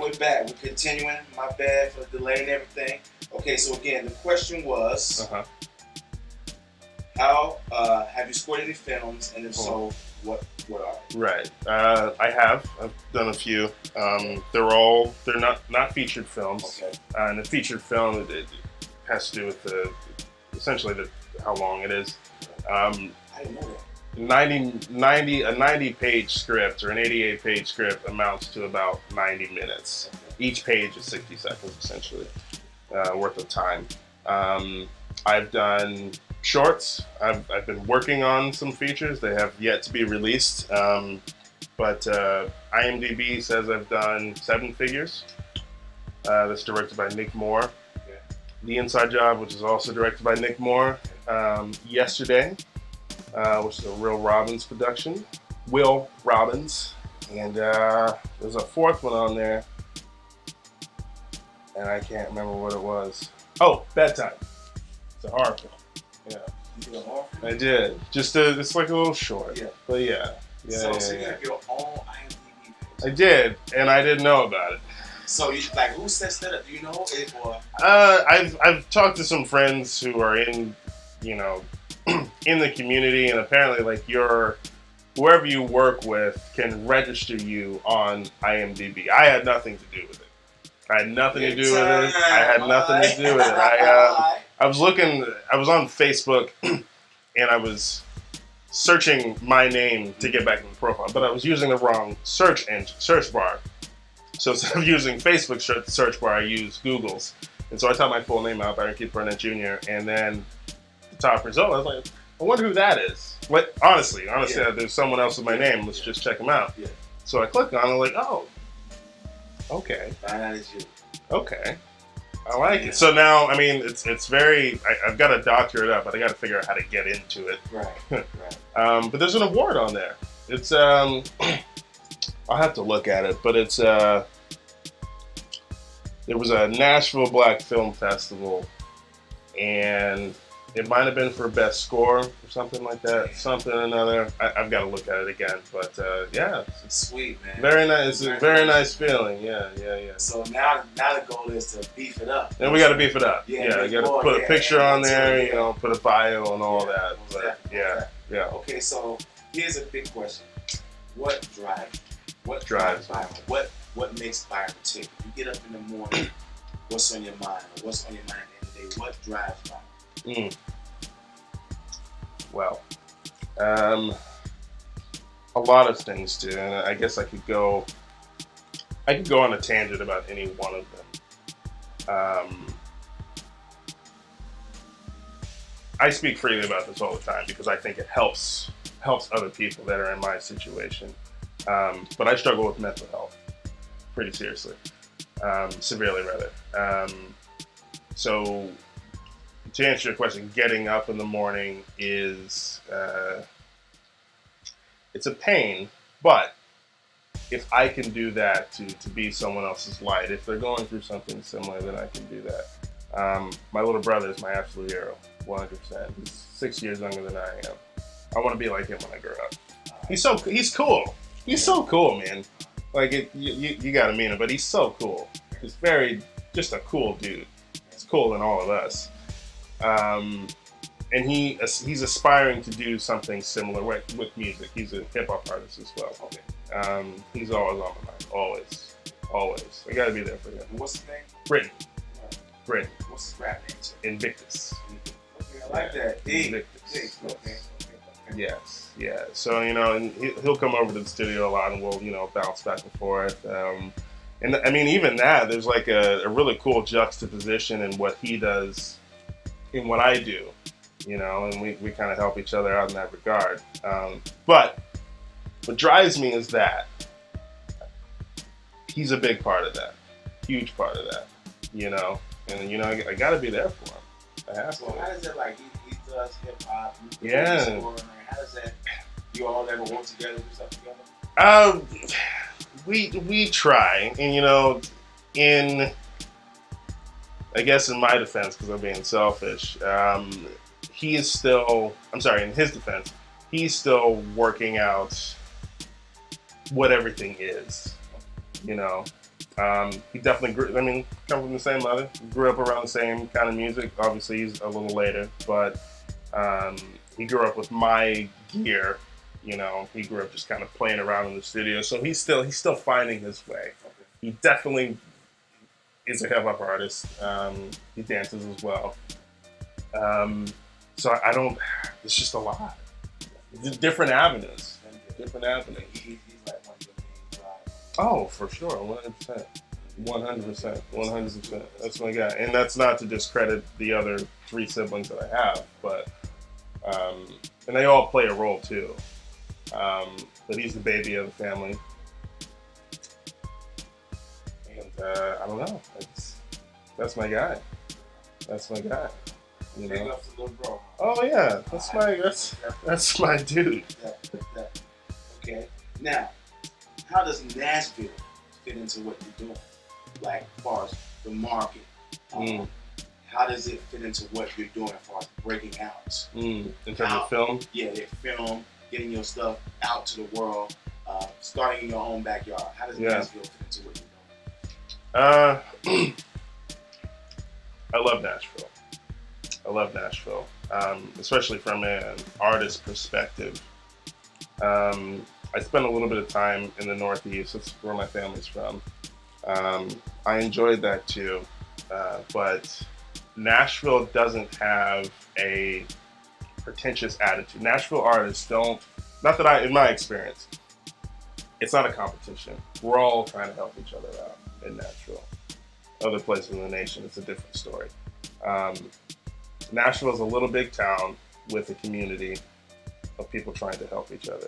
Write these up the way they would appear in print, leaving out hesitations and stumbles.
we're back. We're continuing. My bad for the delay and everything. Okay, so again, the question was, how have you scored any films, and if so, what are they? Right. I've done a few. They're not featured films. Okay. And a featured film, it has to do with essentially how long it is. I didn't know that. 90-page script or an 88-page script amounts to about 90 minutes. Each page is 60 seconds, essentially, worth of time. I've done shorts. I've been working on some features. They have yet to be released. But IMDb says I've done 7 figures. That's directed by Nick Moore. Okay. The Inside Job, which is also directed by Nick Moore. Yesterday, which is a Will Robbins production. Will Robbins. And there's a 4th one on there. And I can't remember what it was. Oh, Bedtime. It's a horror film. Yeah. You did a horror film? I did. It's like a little short. Yeah. But yeah. So you have your own IMDb page. I did, and I didn't know about it. So who sets that up? Do you know it or? I've talked to some friends who are in in the community, and apparently whoever you work with can register you on IMDb. I had nothing to do with it. I had nothing to do with it. I was on Facebook and I was searching my name to get back in the profile, but I was using the wrong search bar. So instead of using Facebook search bar, I used Google's. And so I typed my full name out, Byron Barnett Jr., and then the top result, I was like, I wonder who that is. What? Honestly, there's someone else with my name. Let's just check them out. Yeah. So I click on it, I'm like, oh, okay. That is you. Okay. I like it. So now, I mean, it's very, I've got to doctor it up, but I got to figure out how to get into it. Right. But there's an award on there. It's, I'll have to look at it, but it's, there was a Nashville Black Film Festival, and it might have been for best score or something like that. Something or another. I've got to look at it again. But yeah, it's sweet, man. Very nice. It's a very nice feeling. Yeah. So now the goal is to beef it up. And we got to beef it up. Yeah, you got to put a picture on there. Put a bio and all that. But exactly. yeah. Okay, so here's a big question: What drives Byron? What makes Byron tick? You get up in the morning. What's on your mind? Or what's on your mind at the end of the day? What drives Byron? Well, a lot of things do, and I guess I could go on a tangent about any one of them. I speak freely about this all the time because I think it helps other people that are in my situation. But I struggle with mental health pretty seriously, severely rather. So to answer your question, getting up in the morning is it's a pain, but if I can do that to be someone else's light, if they're going through something similar, then I can do that. My little brother is my absolute hero, 100%. He's 6 years younger than I am. I want to be like him when I grow up. He's cool. He's so cool, man. Like you gotta meet him, but he's so cool. He's just a cool dude. He's cooler than all of us. And he's aspiring to do something similar with music. He's a hip hop artist as well. Okay. He's always on my mind. Always. I gotta be there for him. What's his name? Britton. What's his rap name? Invictus. Okay, I like that. Invictus. Okay. Yes. Yeah. So and he'll come over to the studio a lot, and we'll bounce back and forth. And I mean, even that, there's like a really cool juxtaposition in what he does in what I do, and we kind of help each other out in that regard. But what drives me is that he's a big part of that, huge part of that, and I got to be there for him. I have to. So how does it he does hip hop? Yeah. How does that? You all ever work together, do stuff together? We try, and I guess in my defense, because I'm being selfish, he is still, in his defense, he's still working out what everything is, He definitely grew. I mean, come from the same mother. Grew up around the same kind of music. Obviously, he's a little later, but he grew up with my gear. You know, he grew up just kind of playing around in the studio. So he's still finding his way. He definitely is a hip hop artist. He dances as well. So I don't. It's just a lot. Different avenues. Different avenues. He's like one of your main drivers. Oh, for sure, 100%. 100%. 100%. That's my guy. And that's not to discredit the other 3 siblings that I have, but and they all play a role too. But he's the baby of the family. And I don't know. That's my guy. That's my guy. You Big know? ups to little bro. Oh yeah, that's my dude. Okay. Now, how does Nashville fit into what you're doing? Like, as far as the market, how does it fit into what you're doing as far as breaking out? In terms of film? Yeah, film, getting your stuff out to the world, starting in your own backyard. How does Nashville fit into what you're doing? I love Nashville. Especially from an artist perspective. I spent a little bit of time in the Northeast. That's where my family's from. I enjoyed that too, but Nashville doesn't have a pretentious attitude. Nashville artists don't, in my experience, it's not a competition. We're all trying to help each other out in Nashville. Other places in the nation, it's a different story. Nashville is a little big town with a community of people trying to help each other.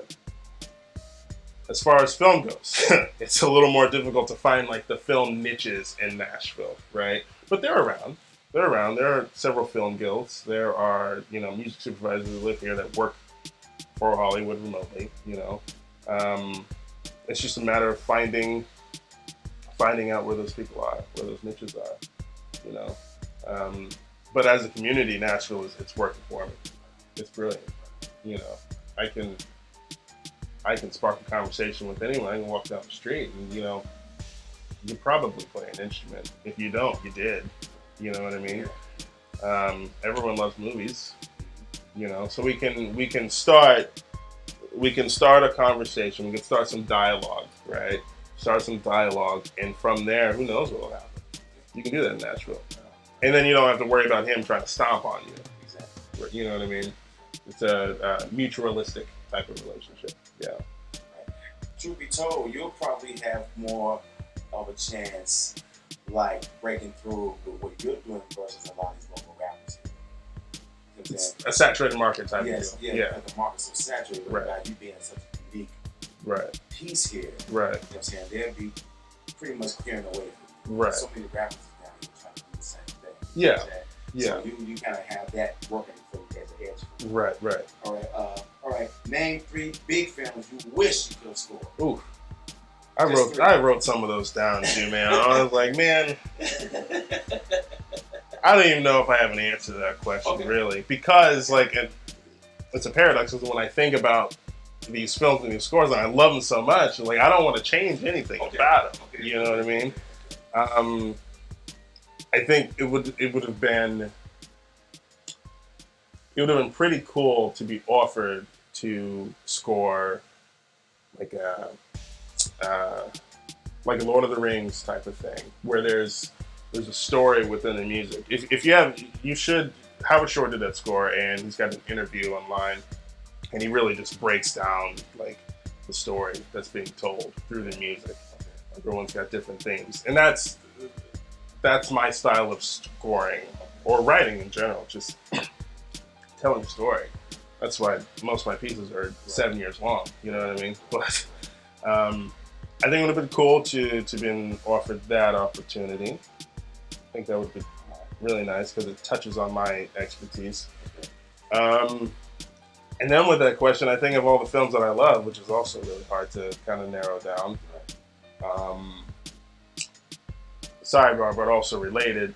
As far as film goes, it's a little more difficult to find like the film niches in Nashville, right? But they're around. There are several film guilds. There are, music supervisors who live here that work for Hollywood remotely, It's just a matter of finding out where those people are, where those niches are, But as a community, Nashville it's working for me. It's brilliant. I can spark a conversation with anyone. I can walk down the street and, you probably play an instrument. If you don't, you did. You know what I mean? Everyone loves movies, so we can start a conversation. We can start some dialogue, right? And from there, who knows what will happen? You can do that in Nashville. And then you don't have to worry about him trying to stomp on you. Exactly. You know what I mean? It's a mutualistic type of relationship. Yeah. Truth be told, you'll probably have more of a chance, like breaking through with what you're doing versus a lot of these local rappers. It's a saturated market type of deal. Yeah. Like the market's so saturated, right? By you being such a unique piece here, right? You know what I'm saying? They'll be pretty much clearing away from you. Right. So many rappers down here trying to do the same thing. Yeah. So you kind of have that working for you as an edge. Right. All right. Name 3 big films you wish you could have scored. Ooh. I wrote some of those down too, man. I was like, man, I don't even know if I have an answer to that question, really, because it's a paradox. Because when I think about these films and these scores, and I love them so much, like I don't want to change anything about them. You know what I mean? I think it would have been pretty cool to be offered to score like a Lord of the Rings type of thing, where there's a story within the music. You should. Howard Shore did that score, and he's got an interview online, and he really just breaks down like the story that's being told through the music. Everyone's got different themes, and that's my style of scoring or writing in general. Just telling a story. That's why most of my pieces are 7 years long. You know what I mean? But I think it would have been cool to been offered that opportunity. I think that would be really nice because it touches on my expertise. And then with that question, I think of all the films that I love, which is also really hard to kind of narrow down. Sidebar, but also related.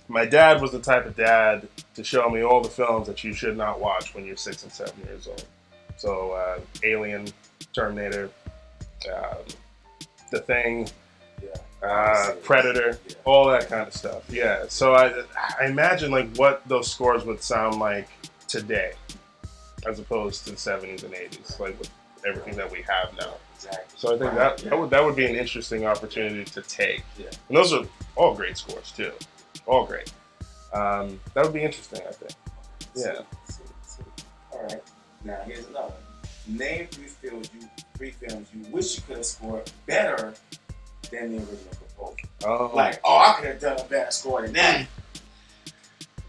My dad was the type of dad to show me all the films that you should not watch when you're 6 and 7 years old. So, Alien, Terminator, The Thing, Predator, all that kind of stuff. Yeah. So I imagine like what those scores would sound like today, as opposed to the 70s and 80s, like with everything that we have now. Exactly. So I think that would be an interesting opportunity to take. Yeah. And those are all great scores too, all great. That would be interesting, I think. Yeah. All right. Now here's another one. Name three films you wish you could have scored better than the original proposal. Oh. Like, I could have done a better score than that.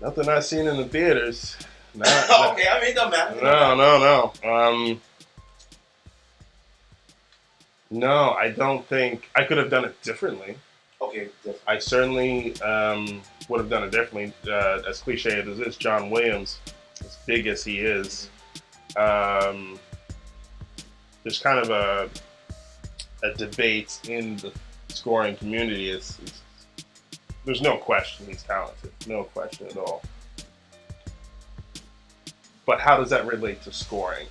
Nothing I've seen in the theaters. Okay, I mean, it don't matter. No. No, I don't think I could have done it differently. Okay, different. I certainly would have done it differently. As cliche as it is, John Williams, as big as he is, there's kind of a debate in the scoring community. There's no question he's talented, no question at all. But how does that relate to scoring?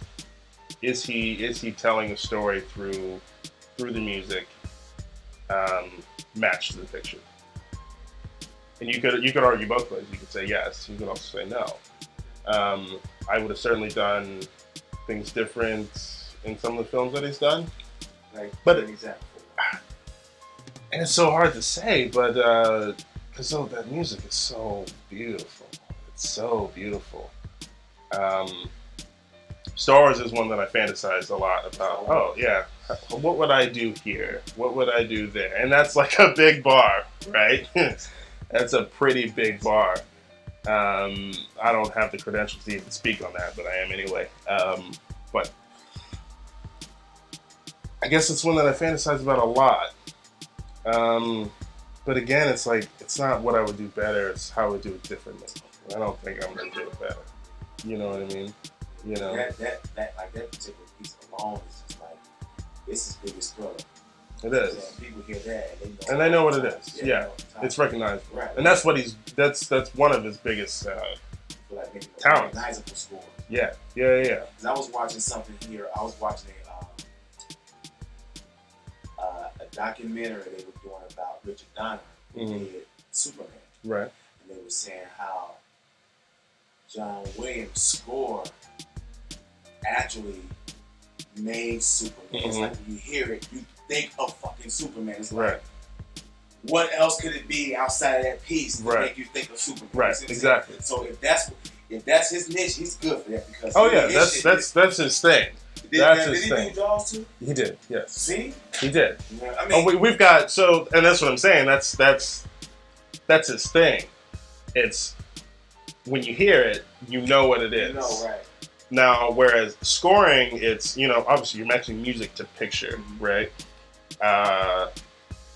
Is he telling a story through the music, matched to the picture? And you could argue both ways. You could say yes. You could also say no. I would have certainly done things different in some of the films that he's done. But an example. And it's so hard to say, but because that music is so beautiful. It's so beautiful. Star Wars is one that I fantasize a lot about. Oh yeah, what would I do here? What would I do there? And that's like a big bar, right? That's a pretty big bar. I don't have the credentials to even speak on that, but I am anyway. But I guess it's one that I fantasize about a lot. But again, it's like, it's not what I would do better, it's how I would do it differently. I don't think I'm going to do it better. You know what I mean? You know? That particular piece alone is just like, it's his biggest thriller. It is. Yeah, people hear that and they know what it is. Yeah. It's recognizable. Right. And that's what that's one of his biggest talents. Recognizable score. Yeah. Because I was watching something here. I was watching a documentary they were doing about Richard Donner, who did Superman. Right. And they were saying how John Williams' score actually made Superman. It's like when you hear it, you think of fucking Superman. It's like, what else could it be outside of that piece to make you think of Superman? Right, exactly. So if that's his niche, he's good for that because that's his thing. Did he do Jaws too? He did, yes. See? He did. Yeah, I mean, we've got and that's what I'm saying. That's his thing. It's when you hear it, you know what it is. You know, right. Now, whereas scoring, it's, obviously you're matching music to picture, right?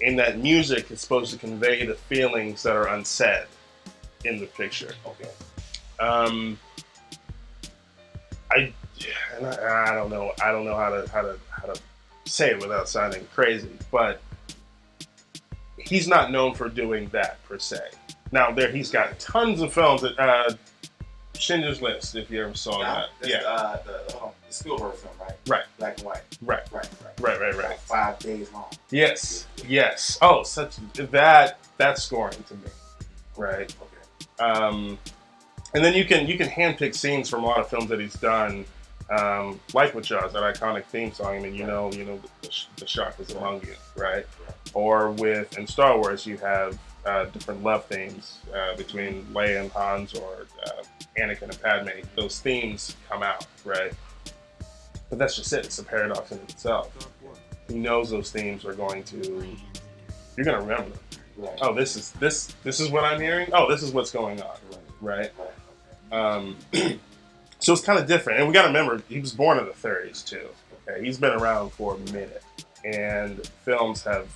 In that music, it's supposed to convey the feelings that are unsaid in the picture. Okay. I don't know how to say it without sounding crazy, but he's not known for doing that per se. Now he's got tons of films that Schindler's List, if you ever saw that. The Spielberg film, right? Right. Black and white. Right. Like 5 days long. Yes. Oh, that's scoring to me. Right. Okay. And then you can handpick scenes from a lot of films that he's done, like with Jaws, that iconic theme song. I mean, the shark is among you, right? Or in Star Wars, you have different love themes between Leia and Hans, or Anakin and Padme. Those themes come out, right? But that's just it. It's a paradox in itself. He knows those themes are you're going to remember them. Right. Oh, this is what I'm hearing. Oh, this is what's going on, right? So it's kind of different, and we got to remember he was born in the 30s too. Okay, he's been around for a minute, and films have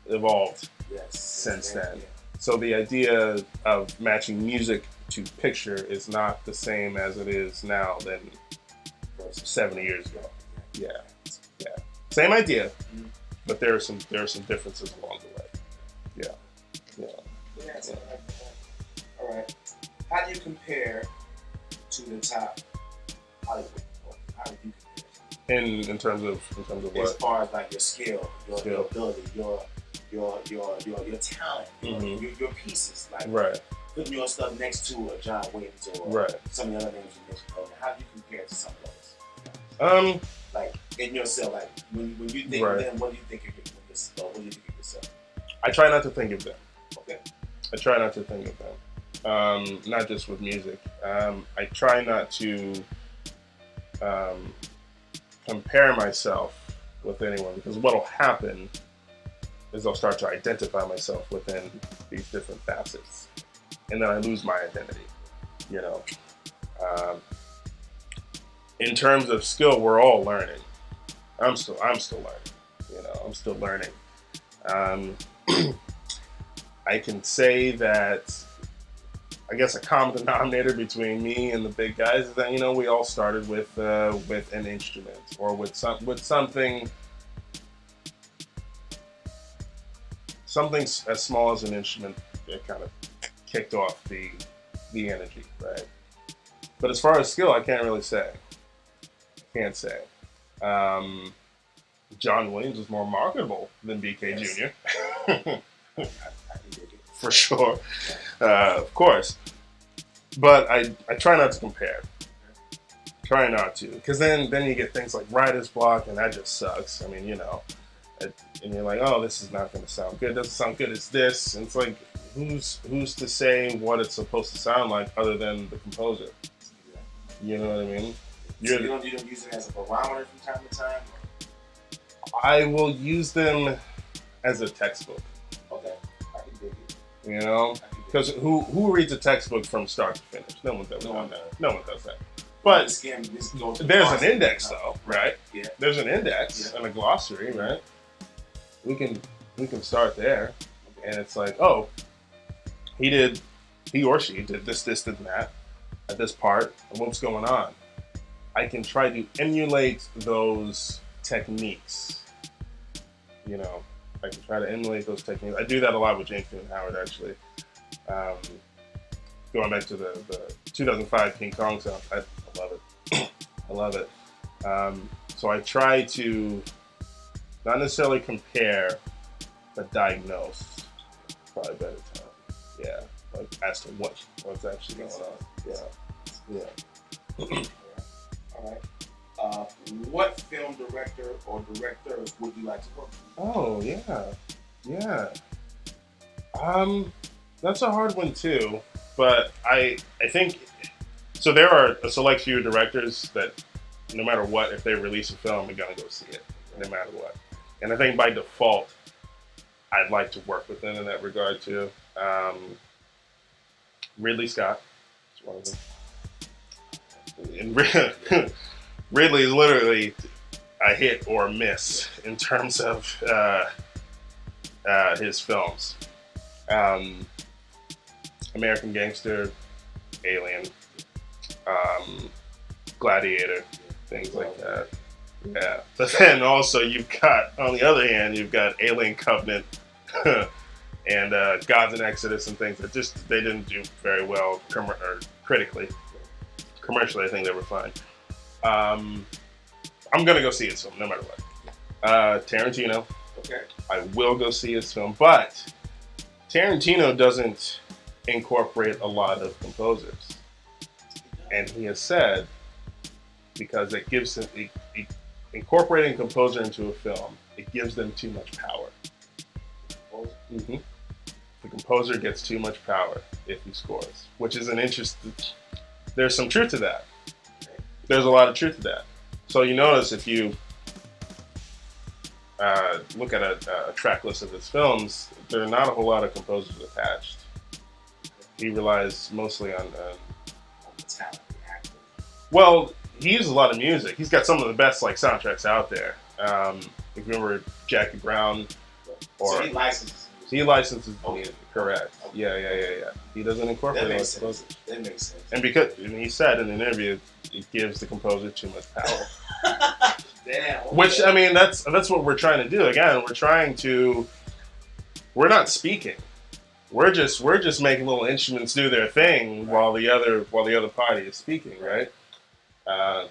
evolved since then. Yeah. So the idea of matching music to picture is not the same as it is now than 70 years ago. Yeah. Same idea, but there are some differences along the way. Yeah. All right. How do you compare to the top Hollywood? How do you compare? In terms of what? As far as like your skill, your ability, your talent, your pieces, like right. putting your stuff next to a John Williams or Right. some of the other names you mentioned. How do you compare it to some of those? Um, Like in yourself, like when you think right. of them, what do you think of yourself? What do you think of yourself? I try not to think of them. Okay. I try not to think of them. Not just with music. I try not to compare myself with anyone, because what'll happen is I'll start to identify myself within these different facets, and then I lose my identity. You know, in terms of skill, we're all learning. I'm still learning. You know, I'm still learning. I can say that I guess a common denominator between me and the big guys is that, you know, we all started with an instrument or with something as small as an instrument that kind of kicked off the energy, right? But as far as skill, I can't really say. Can't say. John Williams is more marketable than BK Jr. For sure, of course. But I try not to compare. Try not to, because then you get things like writer's block, and that just sucks. I mean, you know, and you're like, oh, this is not going to sound good. It doesn't sound good as this. And it's like, who's to say what it's supposed to sound like other than the composer? You know what I mean? So you don't use it as a barometer from time to time? I will use them as a textbook. Okay, I can dig it. You know, because who reads a textbook from start to finish? No one does that. No one does that. But there's an index, though, right? Yeah. There's an index and a glossary, right? We can start there, and it's like, oh, he or she did this, and that at this part, and what's going on? I can try to emulate those techniques. You know, I can try to emulate those techniques. I do that a lot with James Newton Howard, actually. Going back to the 2005 King Kong sound, I love it. I love it. So I try to not necessarily compare, but diagnose. Probably a better time. Yeah, like as to what's actually going on. Yeah. All right. What film director or directors would you like to work with? Oh yeah. That's a hard one too. But I think so. There are a select few directors that, no matter what, if they release a film, I'm gonna go see it, no matter what. And I think by default, I'd like to work with them in that regard too. Ridley Scott is one of them. And Ridley is literally a hit or a miss in terms of his films. American Gangster, Alien, Gladiator, things like that. Yeah. But then also you've got, on the other hand, you've got Alien Covenant and Gods and Exodus and things that just, they didn't do very well critically. Commercially, I think they were fine. I'm going to go see his film, no matter what. Tarantino. Okay. I will go see his film, but Tarantino doesn't incorporate a lot of composers. And he has said, because it gives him, incorporating a composer into a film, it gives them too much power. Mm-hmm. The composer gets too much power if he scores, which is an interesting, there's some truth to that. There's a lot of truth to that. So you notice if you look at a track list of his films, there are not a whole lot of composers attached. He relies mostly on the talent. Well, he uses a lot of music. He's got some of the best soundtracks out there. If you remember Jackie Brown, or so he licenses. He licenses the music, correct? Okay. Yeah. He doesn't incorporate that makes sense. That makes sense. And because he said in an interview, it gives the composer too much power. Damn. Okay. Which, I mean, that's what we're trying to do. Again, we're not speaking. We're just making little instruments do their thing while the other party is speaking, right? And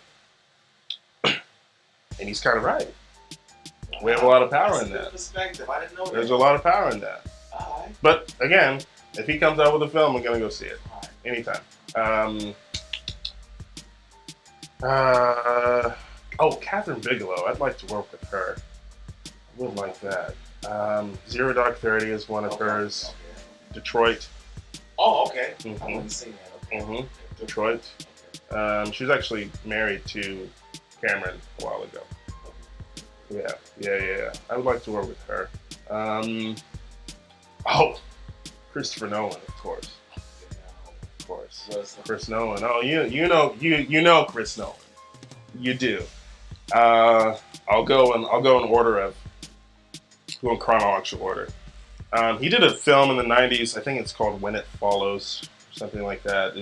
he's kind of right. We have a lot of power That's in a good that. perspective. I didn't know that. There's a lot of power in that. All right. But again, if he comes out with a film, I'm gonna go see it All right. anytime. Catherine Bigelow. I'd like to work with her. I would like that. Zero Dark 30 is one of hers. Okay. Detroit. Oh, okay. I Mhm. wouldn't say that. Okay. Mhm. Detroit. She was actually married to Cameron a while ago. Yeah. I would like to work with her. Christopher Nolan, of course. Of course. Chris Nolan. Oh, you know Chris Nolan. You do. I'll go in chronological order. He did a film in the 90s. I think it's called When It Follows, something like that.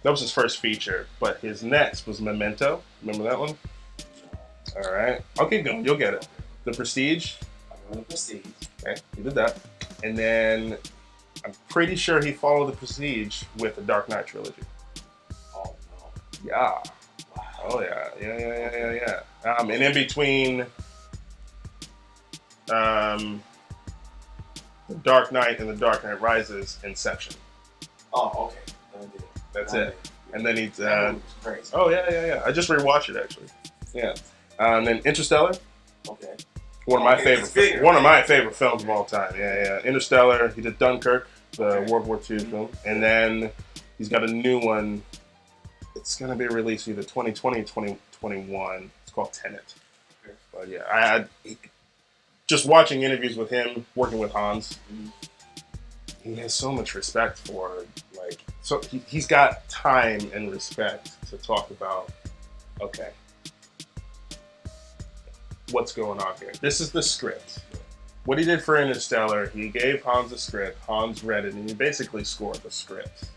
That was his first feature, but his next was Memento. Remember that one? All right. I'll keep going. You'll get it. The Prestige. I'm going to proceed. Okay, he did that. And then I'm pretty sure he followed The Prestige with the Dark Knight trilogy. Oh, no. Yeah. Wow. Oh, yeah. And in between The Dark Knight and The Dark Knight Rises, Inception. Oh, okay. That's it. And then he's... that was crazy. Oh, yeah. I just rewatched it, actually. Yeah. And then Interstellar. Okay. One of my favorite films of all time. Yeah. Interstellar. He did Dunkirk, the World War II film. And then he's got a new one. It's going to be released either 2020 or 2021. It's called Tenet. Okay. But yeah, just watching interviews with him, working with Hans, he has so much respect for, he's got time and respect to talk about, okay, what's going on here? This is the script. What he did for Interstellar, he gave Hans a script, Hans read it, and he basically scored the script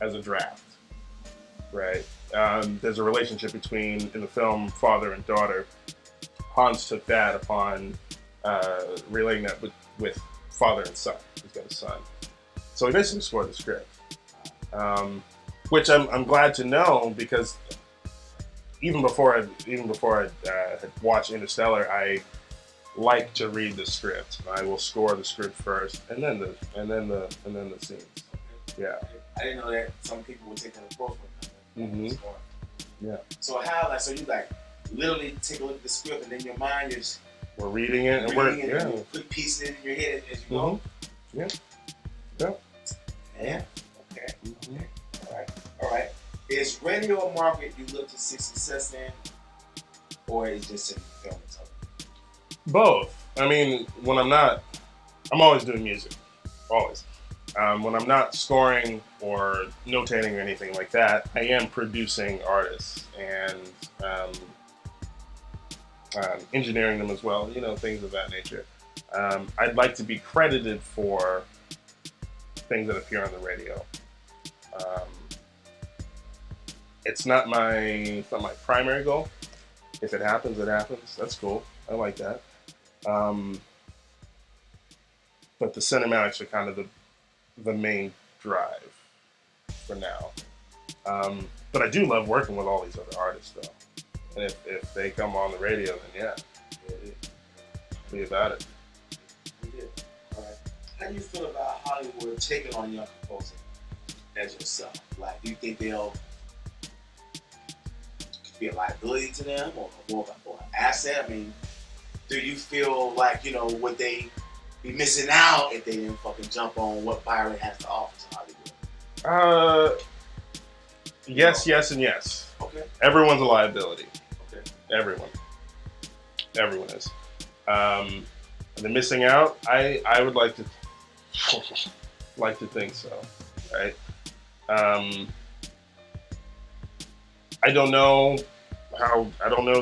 as a draft, right? There's a relationship between, in the film, father and daughter. Hans took that upon relating that with father and son. He's got a son. So he basically scored the script, which I'm glad to know, because even before I had watched Interstellar, I like to read the script. I will score the script first, and then the scenes. Yeah. I didn't know that some people would take that approach with them. Yeah. So you literally take a look at the script, and in your mind we're reading it, and you put pieces in your head as you go. Yeah. Okay. All right. Is radio a market you look to see success in, or is just in film and television? Both. I mean, when I'm always doing music. Always. When I'm not scoring or notating or anything like that, I am producing artists and engineering them as well, things of that nature. I'd like to be credited for things that appear on the radio. It's not my primary goal. If it happens, it happens. That's cool. I like that. But the cinematics are kind of the main drive for now. But I do love working with all these other artists, though. And if they come on the radio, then yeah, be about it. All right. How do you feel about Hollywood taking on young composers as yourself? Like, do you think they'll be a liability to them, or more of an asset? I mean, do you feel like, would they be missing out if they didn't fucking jump on what Byron has to offer to Hollywood? Yes, and yes. Okay. Everyone's a liability. Okay. Everyone is. They're missing out. I would like to think so, right? I don't know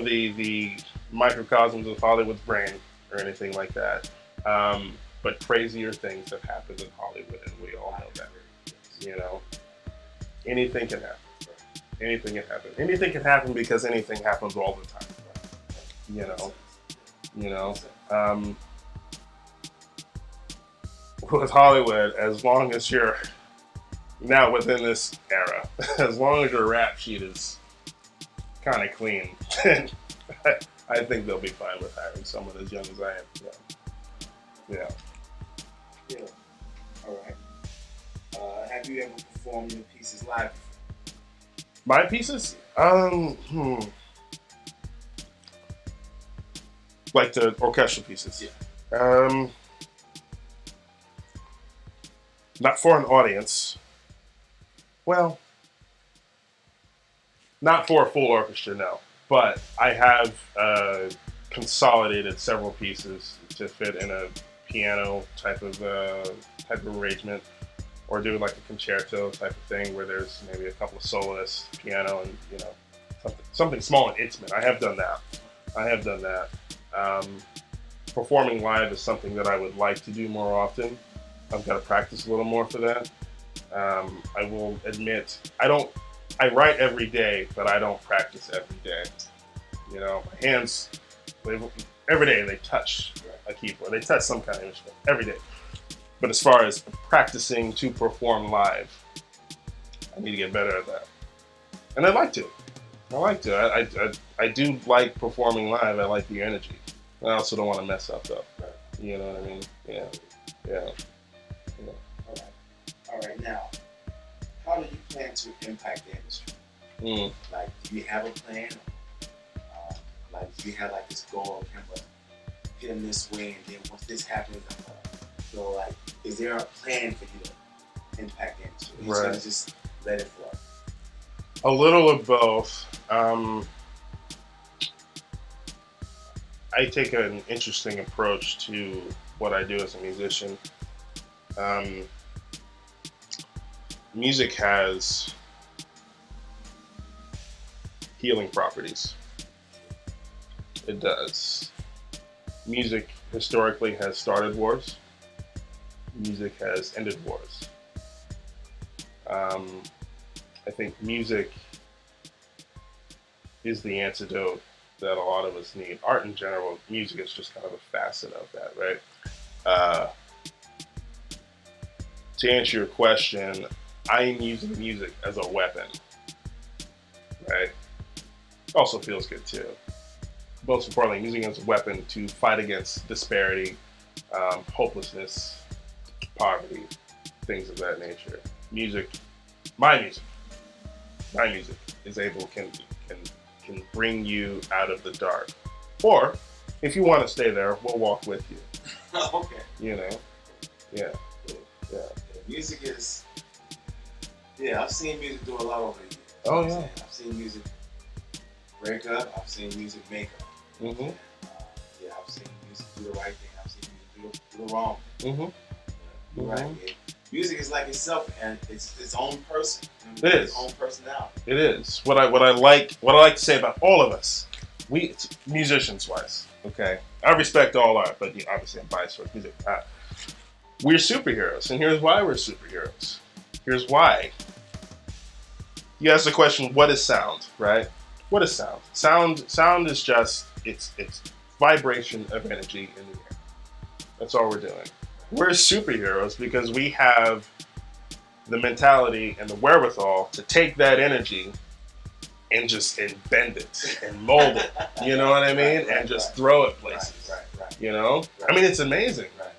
the microcosms of Hollywood's brain or anything like that. But crazier things have happened in Hollywood, and we all know that. Anything can happen. Anything can happen because anything happens all the time. With Hollywood, as long as you're now within this era, as long as your rap sheet is kind of clean, I think they'll be fine with hiring someone as young as I am. Yeah. Yeah. All right. Have you ever performed your pieces live? My pieces? Like the orchestral pieces. Yeah. Not for an audience. Well, not for a full orchestra, no. But I have consolidated several pieces to fit in a piano type of arrangement, or do like a concerto type of thing where there's maybe a couple of soloists, piano, and something small and intimate. I have done that. Performing live is something that I would like to do more often. I've got to practice a little more for that. I will admit, I write every day, but I don't practice every day. My hands, every day they touch a keyboard. They touch some kind of instrument every day. But as far as practicing to perform live, I need to get better at that. And I like to. I do like performing live. I like the energy. I also don't want to mess up though. You know what I mean? Yeah. All right. Now, how do you plan to impact the industry? Like, do you have a plan? Do you have like this goal of hit him this way, and then once this happens, is there a plan for you to impact the industry? You're just gonna just let it flow. A little of both. I take an interesting approach to what I do as a musician. Music has healing properties. It does. Music historically has started wars. Music has ended wars. I think music is the antidote that a lot of us need. Art in general, music is just kind of a facet of that, right? To answer your question, I am using music as a weapon, right? Also feels good too. Most importantly, using it as a weapon to fight against disparity, hopelessness, poverty, things of that nature. My music can bring you out of the dark. Or, if you want to stay there, we'll walk with you. Okay. Yeah. Music is, I've seen music do a lot over the years. Oh, yeah. I've seen music break up. I've seen music make up. Mm-hmm. I've seen music do the right thing. I've seen music do the wrong thing. Mm-hmm. You're right. Yeah. Music is like itself, and it's its own person. It is. Its own personality. It is. What I like to say about all of us, we musicians wise, okay. I respect all art, but obviously I'm biased towards music. We're superheroes, and here's why we're superheroes. Here's why. You ask the question, what is sound, right? What is sound? Sound is just it's vibration of energy in the air. That's all we're doing. We're superheroes because we have the mentality and the wherewithal to take that energy and bend it and mold it. You know what I mean? And just throw it places. Right. You know? I mean, it's amazing. Right.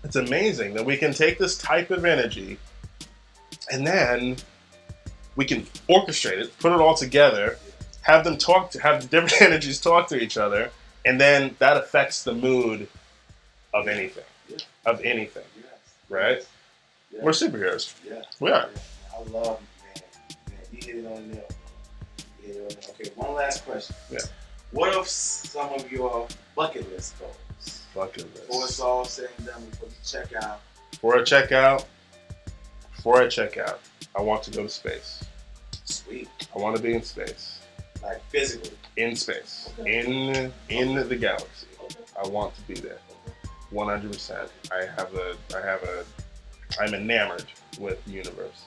It's amazing that we can take this type of energy and then we can orchestrate it, put it all together, have the different energies talk to each other, and then that affects the mood of anything. Of anything. Yes. Right? Yes. We're superheroes. Yeah. We are. I love you, man. You hit it on the nail. Okay, one last question. Yeah. What are some of your bucket list goals? Bucket list. Before it's all said and done, before you check out. Before I check out, I want to go to space. Sweet. I want to be in space. Like physically? In space. Okay. In the galaxy. Okay. I want to be there. 100%. I'm enamored with the universe.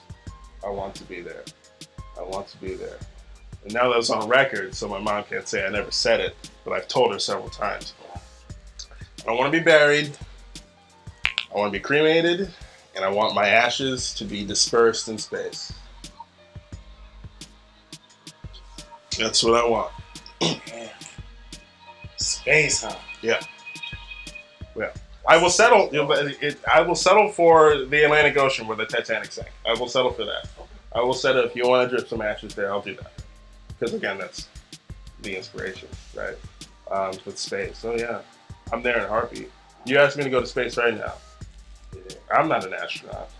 I want to be there. And now that it's on record, so my mom can't say I never said it, but I've told her several times. I want to be buried. I want to be cremated. And I want my ashes to be dispersed in space. That's what I want. Space, huh? Yeah. I will settle. I will settle for the Atlantic Ocean where the Titanic sank. I will settle for that. I will settle if you want to drip some ashes there. I'll do that because again, that's the inspiration, right? With space. So yeah, I'm there in a heartbeat. You asked me to go to space right now. Yeah. I'm not an astronaut.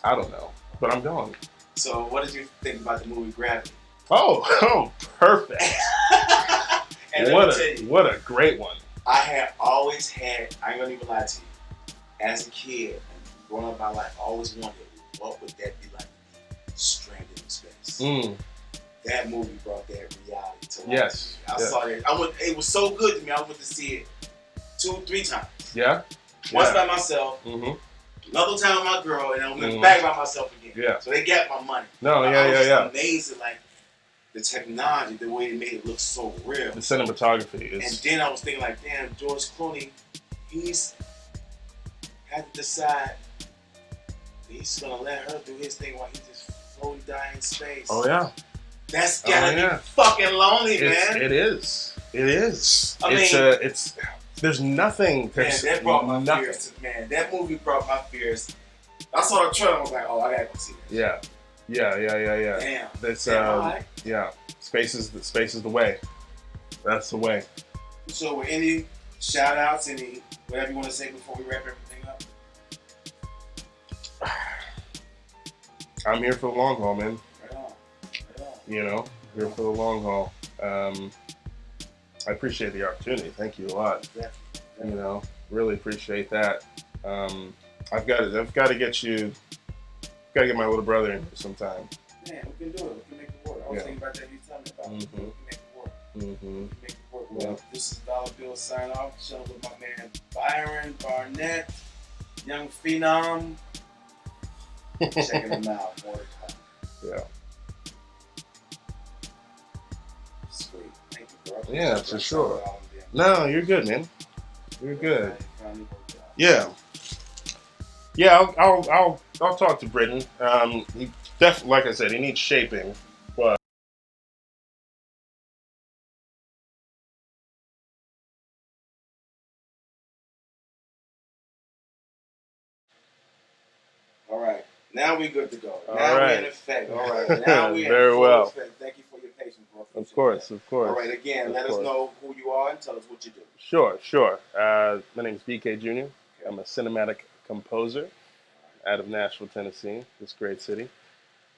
I don't know, but I'm going. So, what did you think about the movie Gravity? Oh, perfect. And What a great one. I had always had, I ain't gonna even lie to you, as a kid, growing up my life, I always wondered, what would that be like stranded in space? That movie brought that reality to life. Yes. I saw it. It was so good to me, I went to see it 2-3 times. Yeah. Once by myself, another time with my girl, and I went back by myself again. Yeah. So they got my money. No, I was yeah. amazed at the technology, the way they made it look so real. The cinematography is. And then I was thinking damn, George Clooney, he's had to decide he's gonna let her do his thing while he just floating down in space. Oh yeah. That's gotta be fucking lonely, man. It is. I mean, there's nothing. Man, that brought my fears. Man, that movie brought my fears. I saw the trailer. I was like, oh, I gotta go see that. Yeah. Damn. That's right. Yeah. Space is the way. That's the way. So, with any shout outs, any whatever you want to say before we wrap everything up? I'm here for the long haul, man. Right on. You know, here for the long haul. I appreciate the opportunity. Thank you a lot. Definitely. You know, really appreciate that. I've got to get you. Got to get my little brother in here sometime. Man, we can do it. We can make it work. I was thinking about that. You tell me about it. We can make it work. We can make it work. Well, this is Dollar Bill sign off. Chilling with my man Byron, Barnett, young phenom. Checking him out. More to come. Yeah. Sweet. Thank you, bro. Yeah, for sure. No, you're good, man. You're good. Yeah. I'll talk to Britton. He definitely, like I said, he needs shaping, but all right. Now we're good to go. All now right. We're in effect. All right. Now we're Very well. effect. Thank you for your patience, bro. Of course. All right. Again, let us know who you are and tell us what you do. Sure. My name is BK Jr. Okay. I'm a cinematic composer out of Nashville, Tennessee, this great city.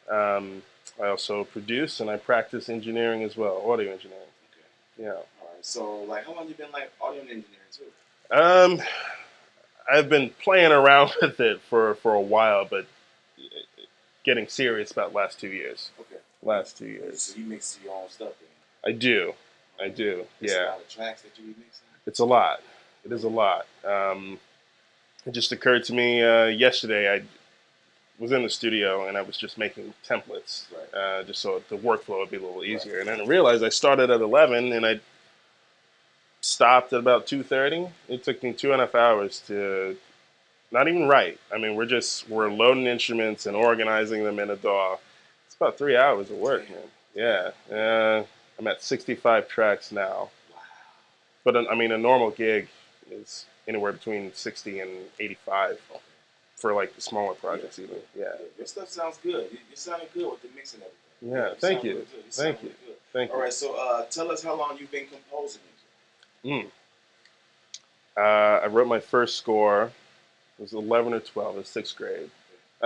I also produce and I practice engineering as well, audio engineering. Okay. Yeah. All right. So, how long you been audio engineering too? I've been playing around with it for a while, but getting serious about last 2 years. Okay. Last 2 years. So you mix your own stuff then? I do. It's a lot of tracks that you be mixing? It's a lot. It is a lot. It just occurred to me yesterday. I was in the studio and I was just making templates, just so the workflow would be a little easier. And then I realized I started at 11 and I stopped at about 2:30. It took me 2.5 hours to not even write. I mean, we're loading instruments and organizing them in a DAW. It's about 3 hours of work, man. Yeah. I'm at 65 tracks now. Wow. But I mean, a normal gig is anywhere between 60 and 85 for the smaller projects even. Yeah. Your stuff sounds good. You sounded good with the mixing and everything. Yeah, thank you. Thank you. All right, so tell us how long you've been composing music. I wrote my first score. It was 11 or 12 in 6th grade.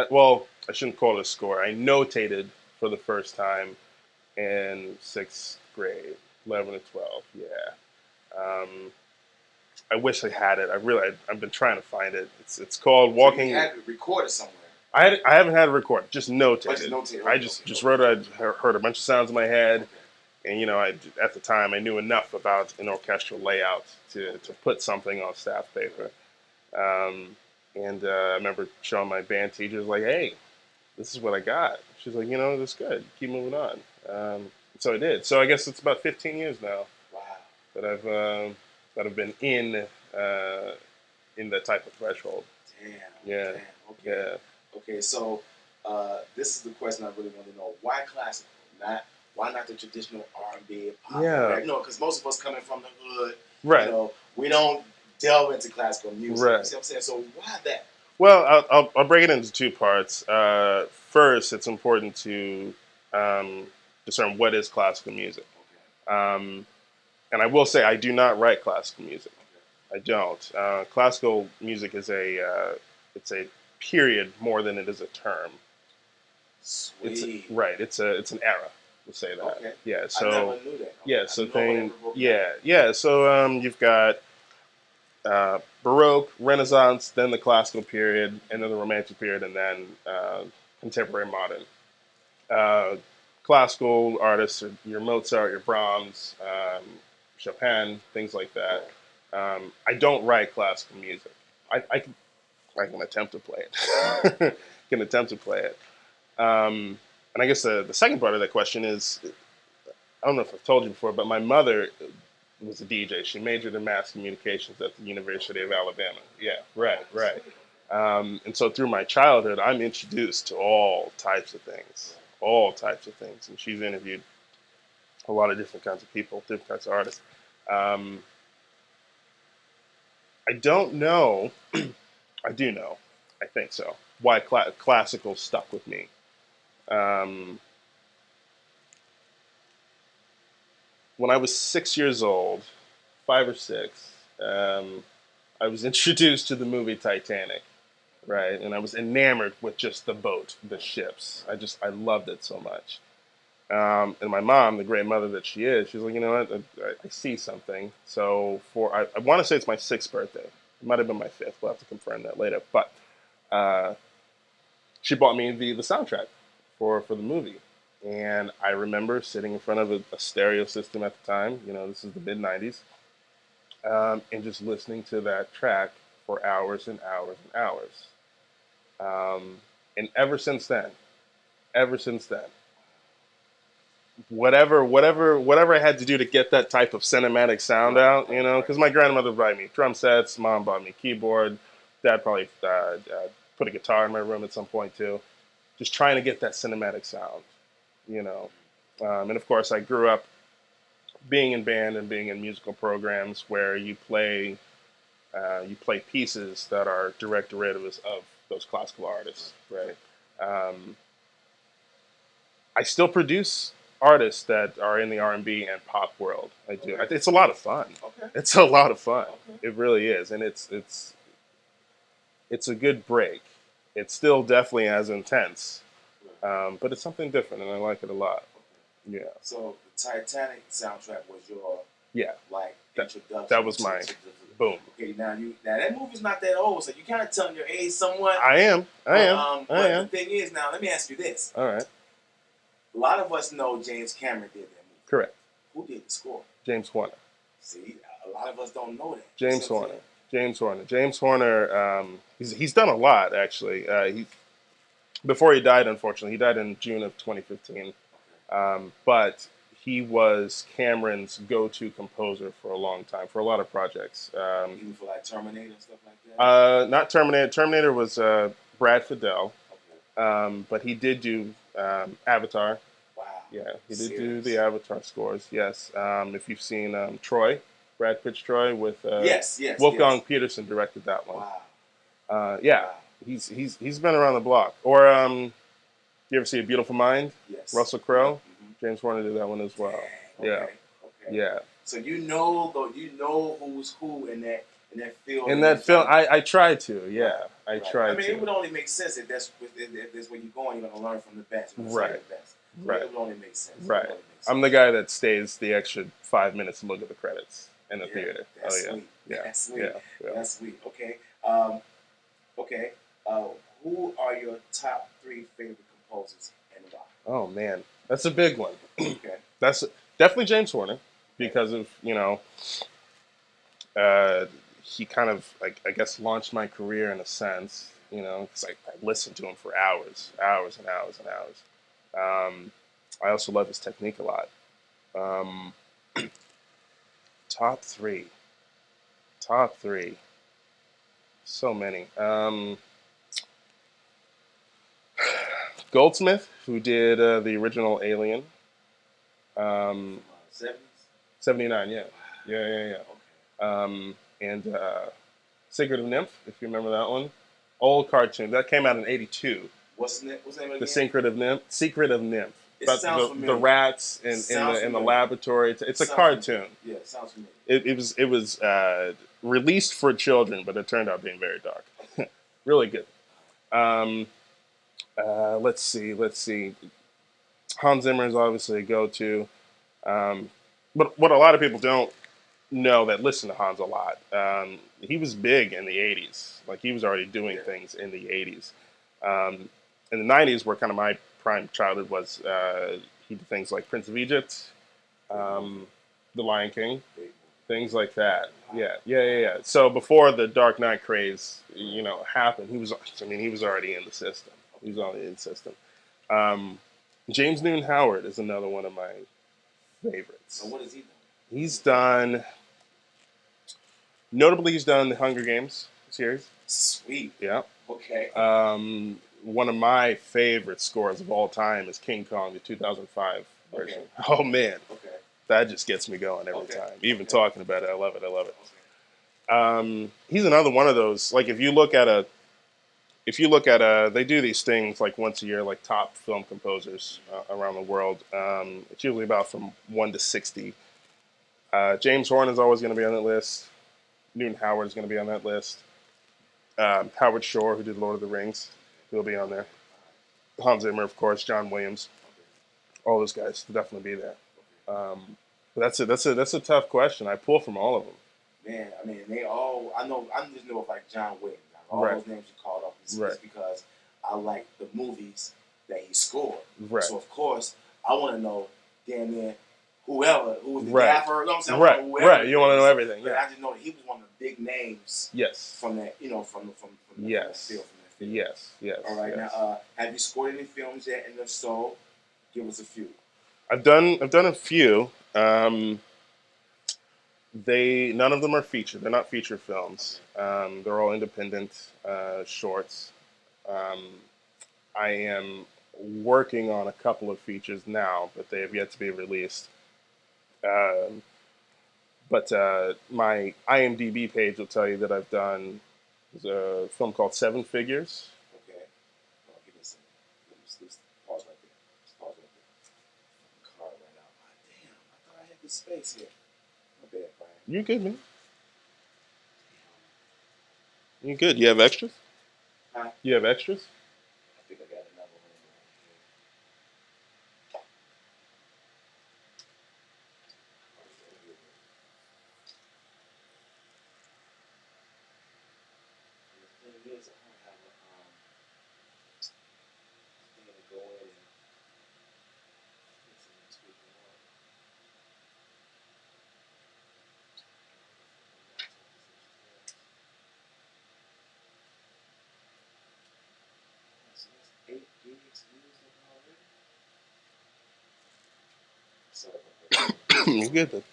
Well, I shouldn't call it a score. I notated for the first time in 6th grade, 11 or 12. Yeah. I wish I had it. I've been trying to find it. It's called Walking. You had it recorded somewhere. I haven't had it recorded. Just notated. I just wrote it. I heard a bunch of sounds in my head, and at the time I knew enough about an orchestral layout to put something on staff paper. And I remember showing my band teachers hey, this is what I got. She's like, that's good. Keep moving on. So I did. So I guess it's about 15 years now. Wow. That I've been in that type of threshold. Damn. Yeah. Damn. Okay. Yeah. Okay. So this is the question I really want to know: why classical? Why not the traditional R&B, pop? Yeah. Because most of us coming from the hood. Right. You know, we don't delve into classical music. Right. You see what I'm saying? So why that? Well, I'll break it into two parts. First, it's important to discern what is classical music. Okay. And I will say I do not write classical music. I don't. Classical music is it's a period more than it is a term. Sweet. Right. It's an era. We'll say that. Okay. Yeah. I never knew that. Okay. Yeah. So thing. Yeah. Yeah. So you've got Baroque, Renaissance, then the Classical period, and then the Romantic period, and then contemporary modern. Uh, Classical artists are your Mozart, your Brahms, Chopin, things like that. I don't write classical music. I can attempt to play it. Can attempt to play it. And I guess the second part of that question is, I don't know if I've told you before, but my mother was a DJ. She majored in mass communications at the University of Alabama. Yeah, right. And so through my childhood, I'm introduced to all types of things. And she's interviewed a lot of different kinds of people, different kinds of artists. Um, I don't know. I do know. I think so. Why classical stuck with me. Um, when I was 6 years old, 5 or 6, I was introduced to the movie Titanic, right? And I was enamored with just the boat, the ships. I loved it so much. And my mom, the great mother that she is, she's like, you know what? I see something. So I want to say it's my 6th birthday. It might have been my 5th. We'll have to confirm that later. But uh, she bought me the soundtrack for the movie. And I remember sitting in front of a stereo system at the time. You know, this is the mid '90s, and just listening to that track for hours and hours and hours. And ever since then, whatever I had to do to get that type of cinematic sound out, you know, because my grandmother bought me drum sets, mom bought me keyboard, dad probably put a guitar in my room at some point too, just trying to get that cinematic sound, you know. And of course, I grew up being in band and being in musical programs where you play pieces that are direct derivatives of those classical artists, right? Um, I still produce artists that are in the R&B and pop world. I do. Okay. It's a lot of fun. Okay. It's a lot of fun. Okay. It really is, and it's a good break. It's still definitely as intense, but it's something different, and I like it a lot. Okay. Yeah. So the Titanic soundtrack was your Yeah. like introduction. That was my boom. Okay, now that movie's not that old, so you kind of telling your age somewhat. I am. But the thing is, now let me ask you this. All right. A lot of us know James Cameron did that movie. Correct. Who did the score? James Horner. See, a lot of us don't know that. James Horner. James Horner. He's done a lot actually. Before he died, unfortunately, he died in June of 2015. But he was Cameron's go-to composer for a long time, for a lot of projects. Even for like Terminator and stuff like that? Not Terminator. Terminator was Brad Fiddle. Okay. But he did do Avatar. Wow. Yeah, he did do the Avatar scores, yes. If you've seen Troy, Brad Pitt's Troy with yes, Wolfgang Peterson directed that one. Wow. Yeah, Wow. he's been around the block. Or you ever see A Beautiful Mind? Yes. Russell Crowe? Mm-hmm. James Horner did that one as well. Dang. Okay. Yeah. So you know who's who in that field. In that film, I tried to. Yeah, right. I tried. I mean, to. it would only make sense if that's where you're going. You're gonna learn from the best. Right. The best. Right. It would only make sense. Right. I'm the guy that stays the extra 5 minutes to look at the credits in the theater. That's yeah. sweet. Yeah. That's sweet. Yeah. That's sweet. Okay. Okay. Who are your top 3 favorite composers and why? Oh man, that's a big one. Okay. That's definitely James Horner because of he kind of I guess launched my career in a sense. You know, because I listened to him for hours and hours and hours. I also love his technique a lot. Top three. So many. Goldsmith, who did the original Alien. 70s. 79, yeah. Wow. Yeah. Okay. And Secret of Nymph, if you remember that one. Old cartoon. That came out in '82. What's the name? What's the name again? The Secret of Nymph. Secret of Nymph. It But sounds familiar. the rats in the laboratory. It's a cartoon. Familiar. Yeah, it sounds familiar. It was released for children, but it turned out being very dark. Really good. Um, let's see. Hans Zimmer is obviously a go-to. But what a lot of people don't know that listen to Hans a lot, he was big in the '80s. Like he was already doing things in the '80s. In the '90s, where kind of my prime childhood was, he did things like Prince of Egypt, The Lion King, things like that. Yeah. So before the Dark Knight craze, happened, he was already in the system. He was already in the system. Um, James Newton Howard is another one of my favorites. And what has he done? He's done, notably, he's done the Hunger Games series. Sweet. Yeah. Okay. One of my favorite scores of all time is King Kong, the 2005 version. Okay. Oh man. Okay. That just gets me going every time. Even talking about it, I love it. Okay. He's another one of those. Like if you look at they do these things like once a year, like top film composers around the world. It's usually about from 1 to 60. James Horner is always going to be on that list. Newton Howard is going to be on that list. Howard Shore, who did Lord of the Rings, he'll be on there. Hans Zimmer, of course. John Williams. All those guys will definitely be there. But that's a tough question. I pull from all of them. Man, I mean, they all. I just know of like John Williams. All those names you called off is because I like the movies that he scored. Right. So of course I want to know damn near who was the gaffer. You know what I'm saying? Right. You want to know everything. But I just know that he was one of the big names. Yes. From that, from that yes. field. Yes. All right. Yes. Now, have you scored any films yet? And if so, give us a few. I've done a few. None of them are featured. They're not feature films. They're all independent shorts. I am working on a couple of features now, but they have yet to be released. But my IMDb page will tell you that I've done a film called Seven Figures. Okay. Well, give me a second. Let's pause right there. Car right now. Damn, I thought I had the space here. My bad, Brian. You're good, man. You're good. You have extras? Huh? You have extras? I think I got another one right here. And the thing is, I don't have a thing to go in and get some next week and all. So that's 8 gigs used up already. Sorry about that. You're good, then.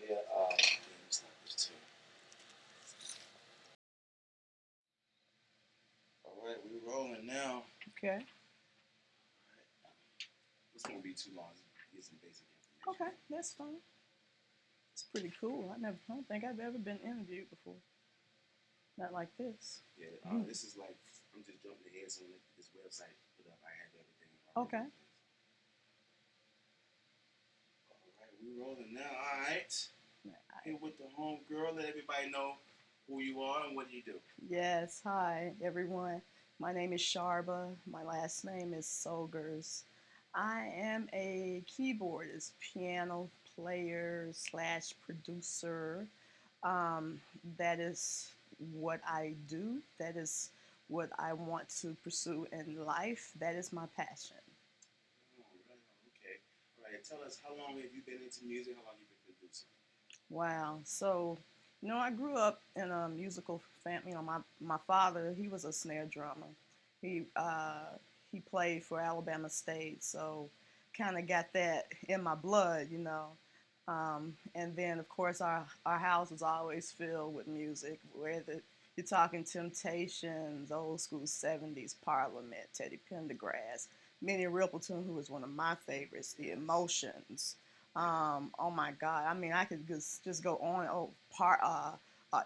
Yeah, let me stop this too. All right, we're rolling now. Okay. This won't be too long. Get some basic information. Okay, that's fine. It's pretty cool. I don't think I've ever been interviewed before. Not like this. Yeah, this is like I'm just jumping ahead. So when this website put up, I had everything. Okay. All right, we're rolling now. All right. Here with the home girl. Let everybody know who you are and what do you do. Yes. Hi, everyone. My name is Sharba. My last name is Solgers. I am a keyboardist, piano player slash producer. Um, that is what I do. That is what I want to pursue in life. That is my passion. Oh, right on. Okay. All right. Tell us, how long have you been into music? How long have you been producing? Wow. So, I grew up in a musical family. My father, he was a snare drummer. He uh, he played for Alabama State, so kind of got that in my blood. And then, of course, our house was always filled with music, whether You're talking Temptations, old school 70s Parliament, Teddy Pendergrass, Minnie Riperton, who was one of my favorites, The Emotions. Oh my God. I mean, I could just go on. Oh,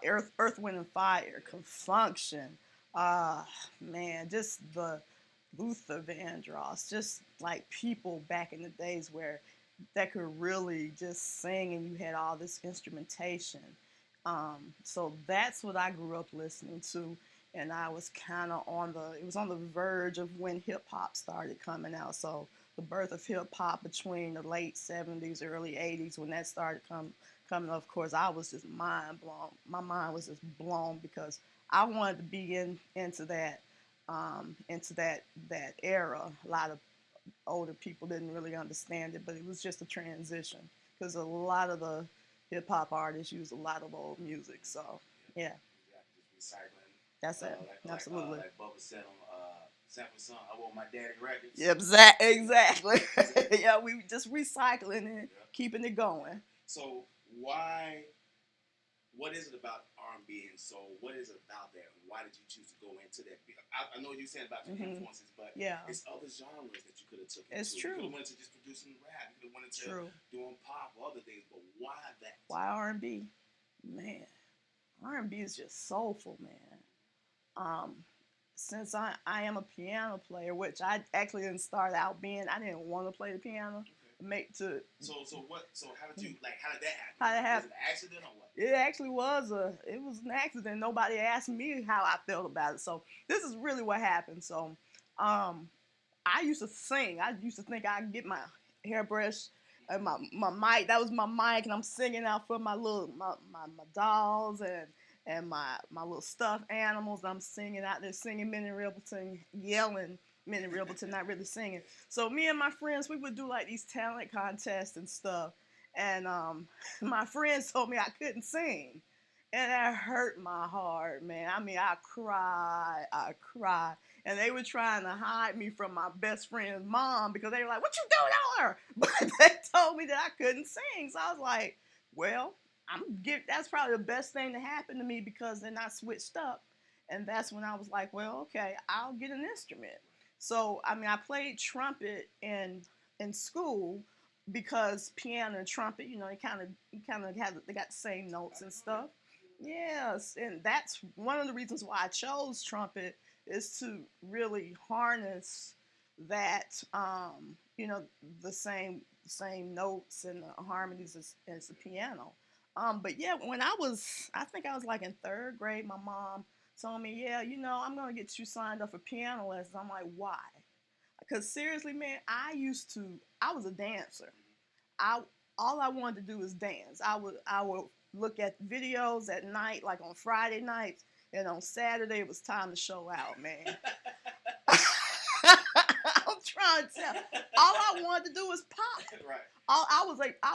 Earth, Wind, and Fire, Confunction. Uh, Man, just the Luther Vandross, just like people back in the days where that could really just sing and you had all this instrumentation. So that's what I grew up listening to, and I was kind of it was on the verge of when hip hop started coming out. So the birth of hip hop between the late 70s, early 80s, when that started coming, of course, I was just mind blown. My mind was just blown because I wanted to be into that era. A lot of older people didn't really understand it, but it was just a transition because a lot of the hip hop artists use a lot of old music. So yeah, Just recycling. that's it. Absolutely. Like Bubba said on Sample Song, I want my daddy records. Yeah, exactly. Yeah, we just recycling and keeping it going. So what is it about R&B and soul? What is it about that? Why did you choose to go into that? I know you said about your influences, but it's other genres that you could have took into. It's true. You could have went to just producing rap. You could have went into doing pop or other things. But why that? Why R&B? Man, R&B is just soulful, man. Since I am a piano player, which I actually didn't start out being, I didn't want to play the piano. So how did you how did that happen? How did it happen? Was it an accident or what? It actually was an accident. Nobody asked me how I felt about it. So this is really what happened. So I used to sing. I used to think I'd get my hairbrush and my mic. That was my mic, and I'm singing out for my dolls and my little stuffed animals. I'm singing out there, singing Minnie Riperton, yelling Minnie Riperton, not really singing. So me and my friends, we would do like these talent contests and stuff. And my friends told me I couldn't sing. And that hurt my heart, man. I mean, I cried. And they were trying to hide me from my best friend's mom because they were like, "What you doing on her?" But they told me that I couldn't sing. So I was like, well, that's probably the best thing to happen to me because then I switched up. And that's when I was like, well, okay, I'll get an instrument. So, I mean, I played trumpet in school because piano and trumpet, they got the same notes and stuff. Yes, and that's one of the reasons why I chose trumpet is to really harness that, the same notes and the harmonies as the piano. But yeah, I think I was like in third grade, my mom told me, yeah, I'm gonna get you signed up for piano lessons. I'm like, why? Because seriously, man, I was a dancer. I All I wanted to do was dance. I would look at videos at night, like on Friday nights, and on Saturday it was time to show out, man. I'm trying to tell. All I wanted to do was pop. Right. I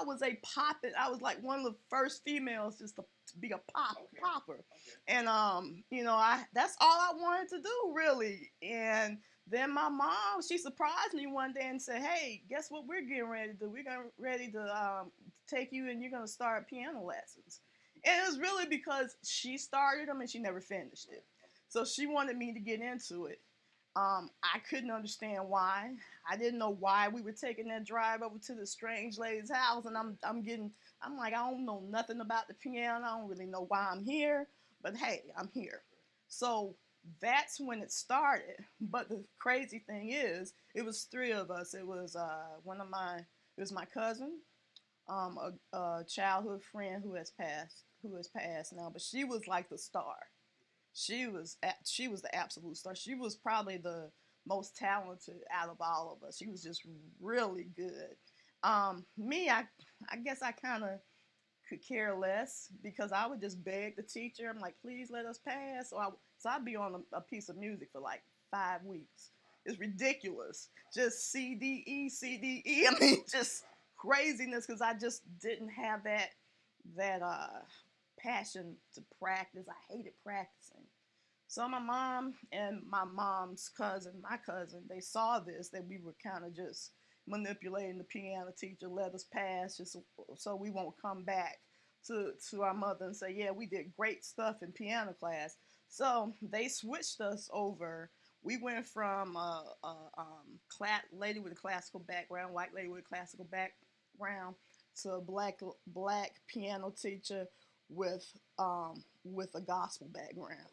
was a poppin'. I was like one of the first females just to be a popper. Okay. And that's all I wanted to do really. And then my mom, she surprised me one day and said, "Hey, guess what we're getting ready to do? We're ready to take you and you're gonna start piano lessons." And it was really because she started them and she never finished it. So she wanted me to get into it. I couldn't understand why. I didn't know why we were taking that drive over to the strange lady's house, and I'm like, I don't know nothing about the piano. I don't really know why I'm here, but hey, I'm here. So that's when it started. But the crazy thing is, it was three of us. It was it was my cousin, a childhood friend who has passed now, but she was like the star. She was the absolute star. She was probably the most talented out of all of us. She was just really good. Me, I guess I kind of could care less because I would just beg the teacher. I'm like, please let us pass. So I'd be on a piece of music for like 5 weeks. It's ridiculous. Just C D E C D E. I mean, just craziness because I just didn't have that passion to practice. I hated practicing. So my mom and my cousin, they saw this, that we were kind of just manipulating the piano teacher, let us pass just so we won't come back to our mother and say, yeah, we did great stuff in piano class. So they switched us over. We went from lady with a classical background, white lady with a classical background, to a black piano teacher with a gospel background.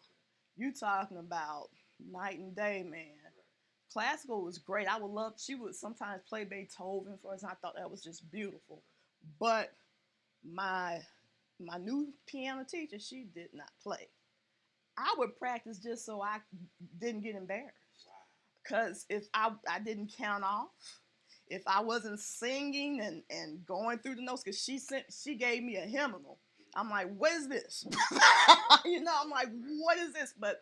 You talking about night and day, man. Classical was great. I would love. She would sometimes play Beethoven for us, and I thought that was just beautiful. But my my new piano teacher, she did not play. I would practice just so I didn't get embarrassed. Because if I didn't count off, if I wasn't singing and going through the notes, because she gave me a hymnal. I'm like, what is this? I'm like, what is this? But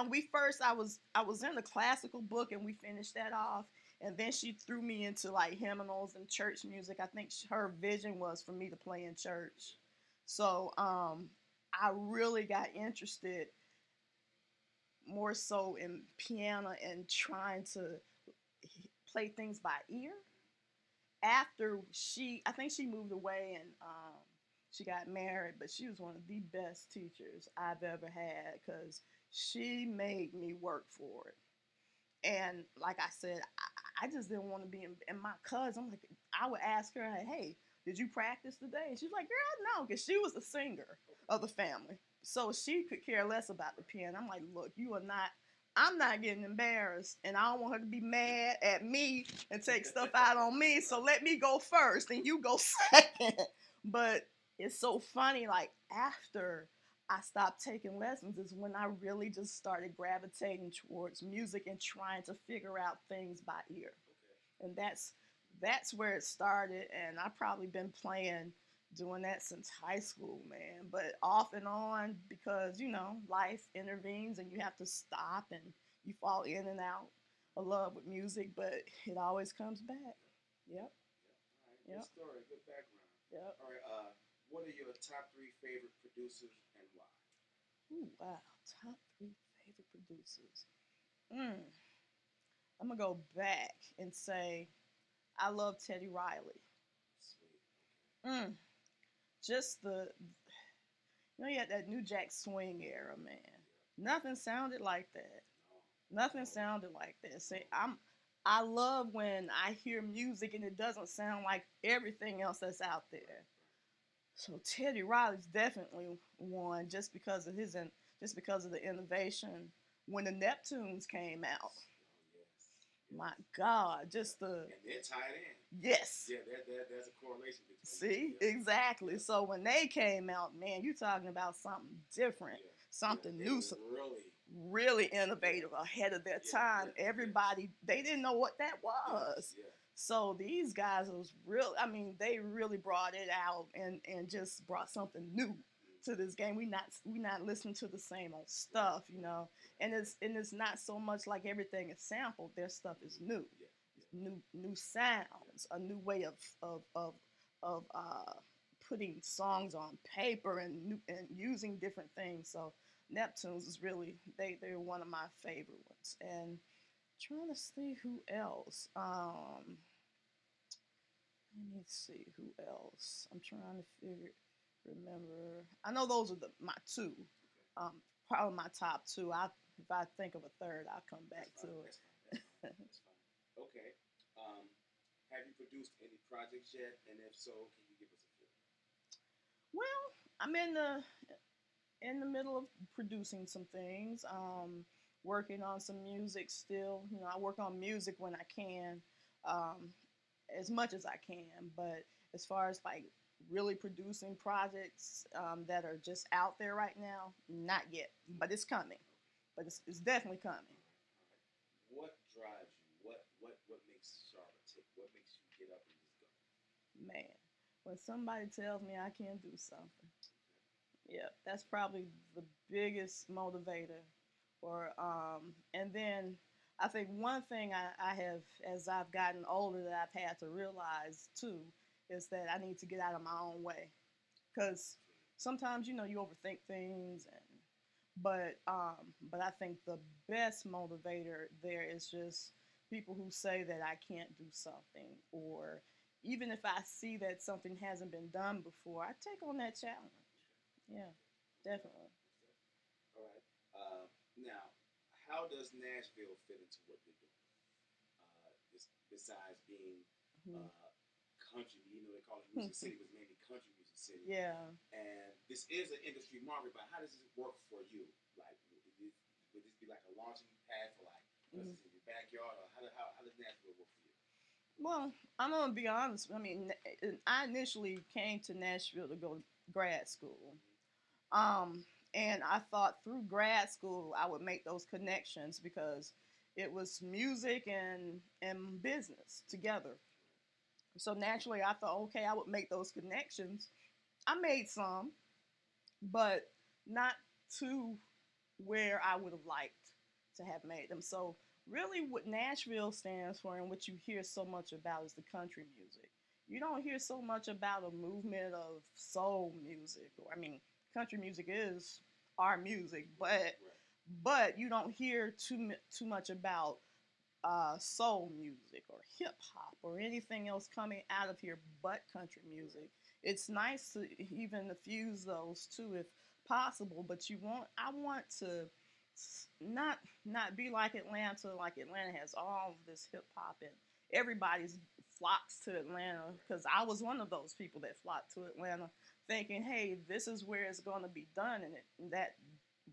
we first I was in the classical book and we finished that off, and then she threw me into like hymnals and church music. I think her vision was for me to play in church. So I really got interested more so in piano and trying to play things by ear. After I think she moved away and she got married, but she was one of the best teachers I've ever had because she made me work for it. And like I said, I just didn't want to be in my cousin. I'm like, I would ask her, hey, did you practice today? And she's like, girl, no, because she was the singer of the family. So she could care less about the piano. I'm like, look, I'm not getting embarrassed, and I don't want her to be mad at me and take stuff out on me. So let me go first, and you go second. But it's so funny, like after I stopped taking lessons is when I really just started gravitating towards music and trying to figure out things by ear. And that's where it started, and I've probably been doing that since high school, man. But off and on because life intervenes and you have to stop and you fall in and out of love with music, but it always comes back. Yep. All right, good story, good background. Yep. All right, what are your top three favorite producers and why? Ooh, wow. Top three favorite producers. Mm. I'm gonna go back and say I love Teddy Riley. Sweet. Mm. Just you had that New Jack Swing era, man. Nothing sounded like that. Nothing sounded like that. I love when I hear music and it doesn't sound like everything else that's out there. So Teddy Riley's definitely one just because of the innovation when the Neptunes came out. My God, just the And they're tied in. yes. Yeah, there's a correlation between. See, exactly. So when they came out, man, you talking about something different, something new, really innovative, ahead of their time. Everybody, they didn't know what that was. So these guys was real. I mean, they really brought it out and just brought something new to this game. We not listening to the same old stuff. And it's not so much like everything is sampled. Their stuff is new, new sounds, a new way of putting songs on paper and using different things. So Neptunes is really they're one of my favorite ones. And trying to see who else. Let me see who else. I'm trying to remember. I know those are my two. Probably my top two. If I think of a third, I'll come back to it. That's fine. Okay. Have you produced any projects yet? And if so, can you give us a few? Well, I'm in the middle of producing some things. Working on some music still. I work on music when I can, um, as much as I can. But as far as like really producing projects that are just out there right now, not yet. But it's coming. But it's definitely coming. What drives you? What makes Charlotte tick? What makes you get up and just go? Man, when somebody tells me I can do something, yeah, that's probably the biggest motivator. And then I think one thing I have, as I've gotten older, that I've had to realize too, is that I need to get out of my own way. Because sometimes you overthink things, but I think the best motivator there is just people who say that I can't do something, or even if I see that something hasn't been done before, I take on that challenge. Yeah, definitely. All right. Now, how does Nashville fit into what you're doing? Besides being Mhm. country, they call it Music City, was mainly country music city. Yeah. And this is an industry market, but how does this work for you? Like, would this be like a launching pad for like, because Mhm. it's in your backyard, or how does Nashville work for you? Well, I'm gonna be honest. I mean, I initially came to Nashville to go to grad school. Um, and I thought through grad school I would make those connections because it was music and business together. So naturally, I thought, okay, I would make those connections. I made some, but not to where I would have liked to have made them. So really what Nashville stands for and what you hear so much about is the country music. You don't hear so much about a movement of soul music. I mean, country music is our music, but you don't hear too much about soul music or hip hop or anything else coming out of here but country music. It's nice to even fuse those two if possible, but I want to not be like Atlanta. Like Atlanta has all of this hip hop and everybody's flocks to Atlanta because I was one of those people that flocked to Atlanta thinking, hey, this is where it's going to be done, and that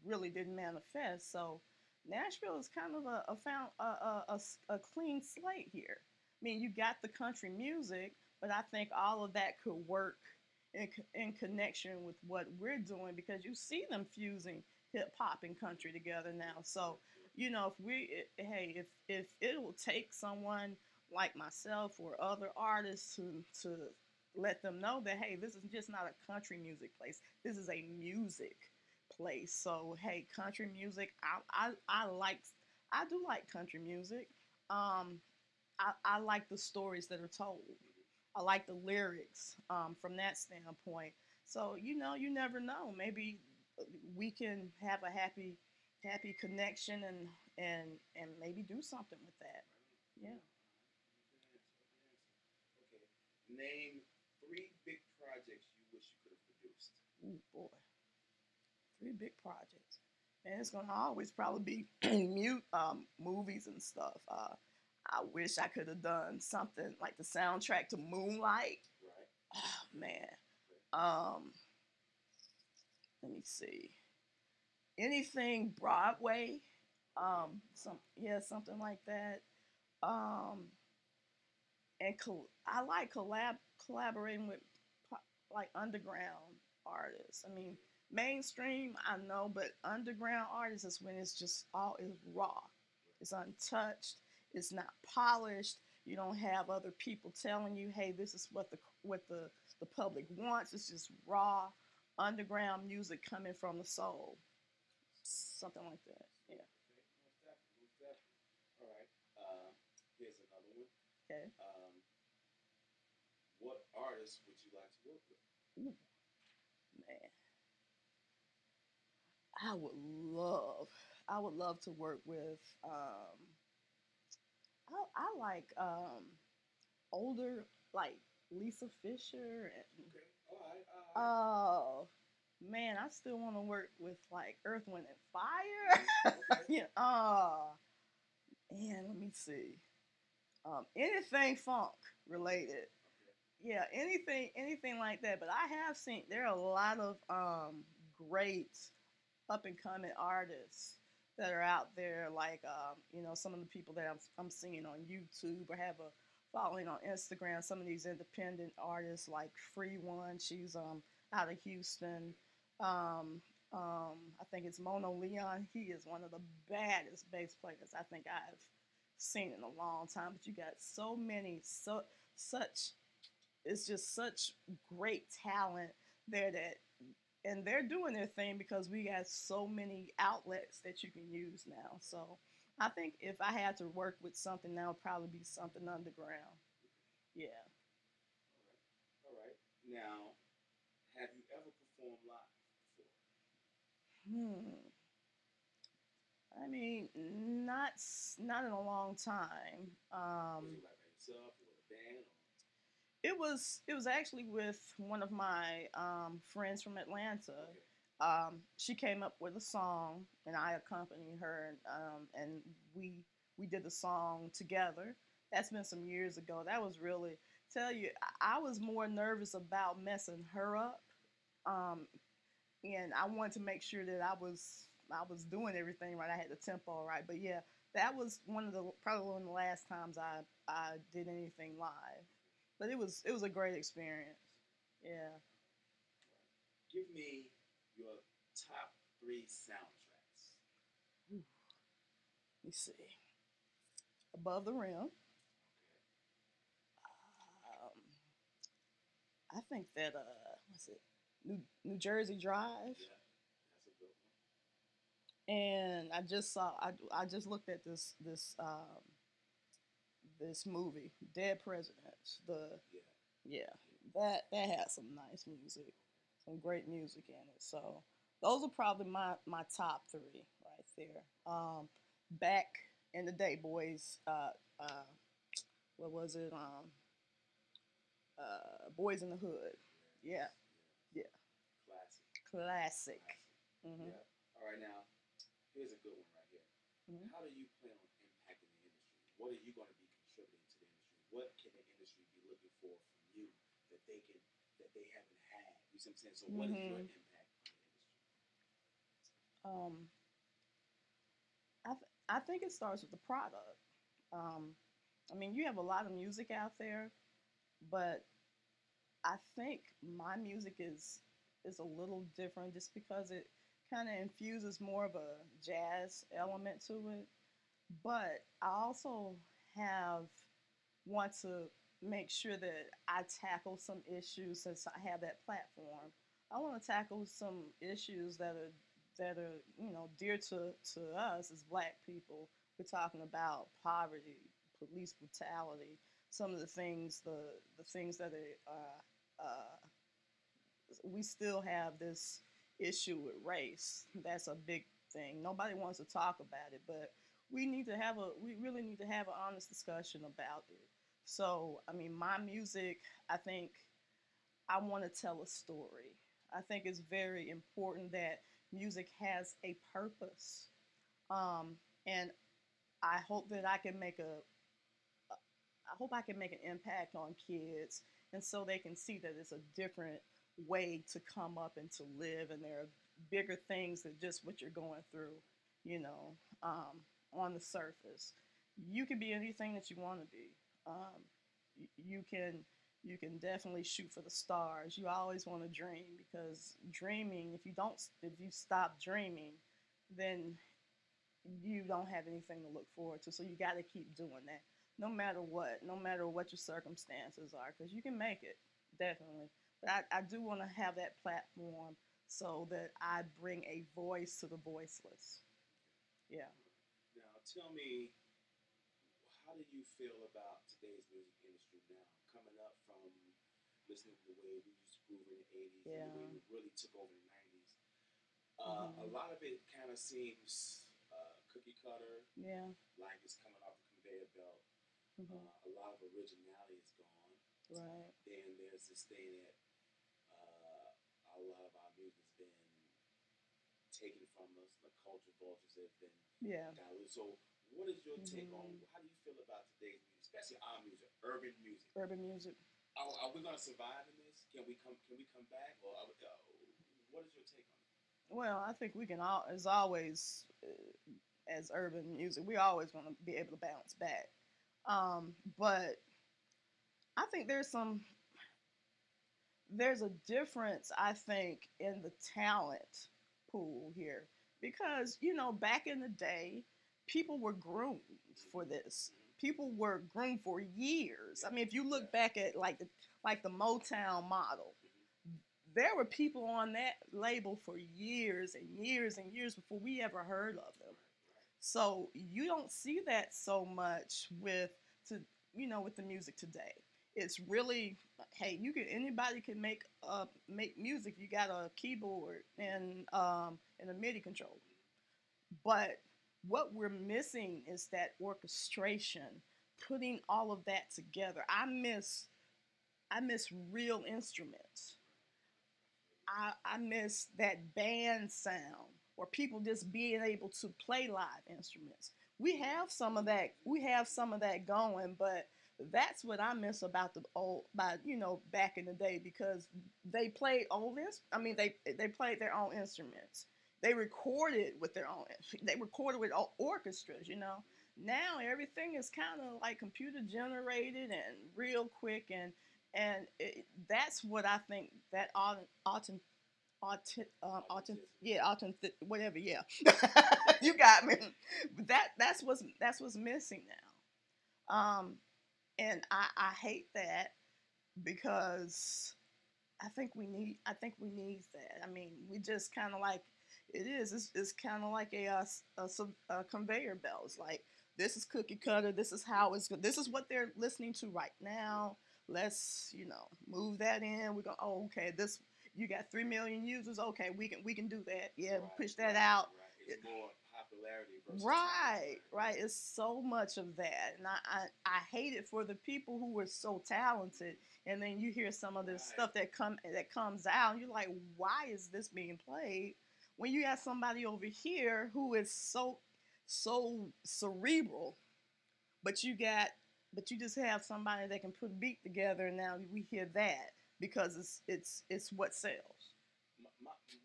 really didn't manifest. So Nashville is kind of a clean slate here. I mean, you got the country music, but I think all of that could work in connection with what we're doing because you see them fusing hip hop and country together now. So, hey, if it will take someone like myself or other artists to let them know that hey, this is just not a country music place. This is a music place. So hey, country music. I do like country music. Um, I like the stories that are told. I like the lyrics from that standpoint. So you never know. Maybe we can have a happy connection and maybe do something with that. Yeah. Okay. Name three big projects you wish you could have produced. Ooh, boy, three big projects. And it's gonna always probably be movies and stuff. I wish I could have done something like the soundtrack to Moonlight. Right. Oh man. Okay. Let me see. Anything Broadway. Something like that. Um, and I like collaborating with like underground artists. I mean, mainstream I know, but underground artists is when it's just all is raw. It's untouched. It's not polished. You don't have other people telling you, "Hey, this is what the public wants." It's just raw underground music coming from the soul. Something like that. Yeah. Okay. Most definitely. Most definitely. All right. Here's another one. Okay. What artist would you like to work with? Ooh, man. I would love, I would love to work with. I like older, like Lisa Fisher and Okay. All right. All right. oh man, I still want to work with like Earth, Wind and Fire. Okay. Yeah. Oh, and let me see. Anything funk related. Okay. Yeah, anything like that. But I have seen there are a lot of great up and coming artists that are out there, like some of the people that I'm seeing on YouTube or have a following on Instagram. Some of these independent artists, like Free One, she's out of Houston. Um, I think it's Mono Leon. He is one of the baddest bass players I think I've seen in a long time. But you got so many, such it's just such great talent there that and they're doing their thing because we got so many outlets that you can use now. So I think if I had to work with something, that would probably be something underground. Yeah. All right. All right. Now, have you ever performed live before? Hmm. I mean, not in a long time. Was it like by yourself or with a band? Or? It was actually with one of my friends from Atlanta. Okay. she came up with a song, and I accompanied her, and we did the song together. That's been some years ago. That was really tell you, I was more nervous about messing her up, um, and I wanted to make sure that I was doing everything right. I had the tempo right, but yeah, that was probably one of the last times I did anything live. But it was a great experience. Yeah. Give me your top three soundtracks. Let me see. Above the Rim. Um, I think that what's it? New Jersey Drive. Yeah, that's a good And I just looked at this movie, Dead Presidents. The one. Yeah. Yeah, that has some nice music, some great music in it. So those are probably my top three right there. Back in the day, boys. What was it? Boys in the Hood. Yeah, Yes. yeah, Classic. classic. Classic. Hmm. Yeah. All right, now here's a good one right here. Hmm. How do you plan on impacting the industry? What are you going to be contributing to the industry? What can the industry be looking for from you that they haven't had? You see what I'm saying? So, what is your Hmm. impact on the industry? Um, I think it starts with the product. Um, I mean, you have a lot of music out there, but I think my music is a little different just because it kind of infuses more of a jazz element to it. But I also have want to make sure that I tackle some issues since I have that platform. I want to tackle some issues that are dear to us as Black people. We're talking about poverty, police brutality, some of the things that we still have this issue with race. That's a big thing. Nobody wants to talk about it, but we really need to have an honest discussion about it. So, I mean, my music, I think I want to tell a story. I think it's very important that music has a purpose. And I hope that I hope I can make an impact on kids, and so they can see that it's a different way to come up and to live, and there are bigger things than just what you're going through, you know, on the surface. You can be anything that you want to be. You can definitely shoot for the stars. You always want to dream, because dreaming, if you stop dreaming, then you don't have anything to look forward to. So you got to keep doing that, no matter what your circumstances are, because you can make it, definitely. But I do want to have that platform so that I bring a voice to the voiceless. Yeah. Now, tell me, how do you feel about today's music industry now? Coming up from listening to the way we used to groove in the 80s and Yeah. the way we really took over the 90s. A Hmm. lot of it kind of seems cookie cutter, Yeah. like it's coming off the conveyor belt. Hmm. A lot of originality is gone. Right. Then there's this thing that a lot of our music has been taken from us. The culture vultures have been Yeah. diluted. So, what is your take on Hmm. how do you feel about today's music, especially our music, urban music? Urban music. Are we going to survive in this? Can we come? Can we come back? Or what is your take on it? Well, I think we can all, as always, as urban music, we're always going to be able to bounce back. But I think there's a difference, I think, in the talent pool here, because back in the day, people were groomed for this. Mm-hmm. People were groomed for years. I Yeah, mean, if you yeah. look back at like the Motown model, Mm-hmm. there were people on that label for years and years and years before we ever heard of them. Right, right. So you don't see that so much to with the music today. It's really, hey, anybody can make music. You got a keyboard and a MIDI controller. But what we're missing is that orchestration, putting all of that together. I miss real instruments. I miss that band sound or people just being able to play live instruments. We have some of that. We have some of that going, but that's what I miss about the old, by back in the day, because they played old. I mean, they played their own instruments. They recorded with their own. They recorded with orchestras. Now everything is kind of like computer generated and real quick, that's what I think that whatever, yeah. You got me. That's what's missing now. And I hate that, because I think we need that. I mean, we just kind of like, it's kind of like a conveyor belt. It's like, this is cookie cutter. This is how this is what they're listening to right now. Let's move that in. We're going, oh, okay, this, you got 3 million users. Okay, we can do that. Yeah, Right, push that right, out. right. It's more popularity versus Right, talent. right. It's so much of that, and I hate it for the people who were so talented, and then you hear some of this Right. stuff that comes out, and you're like, why is this being played? When you have somebody over here who is so cerebral, but you just have somebody that can put a beat together, and now we hear that because it's what sells.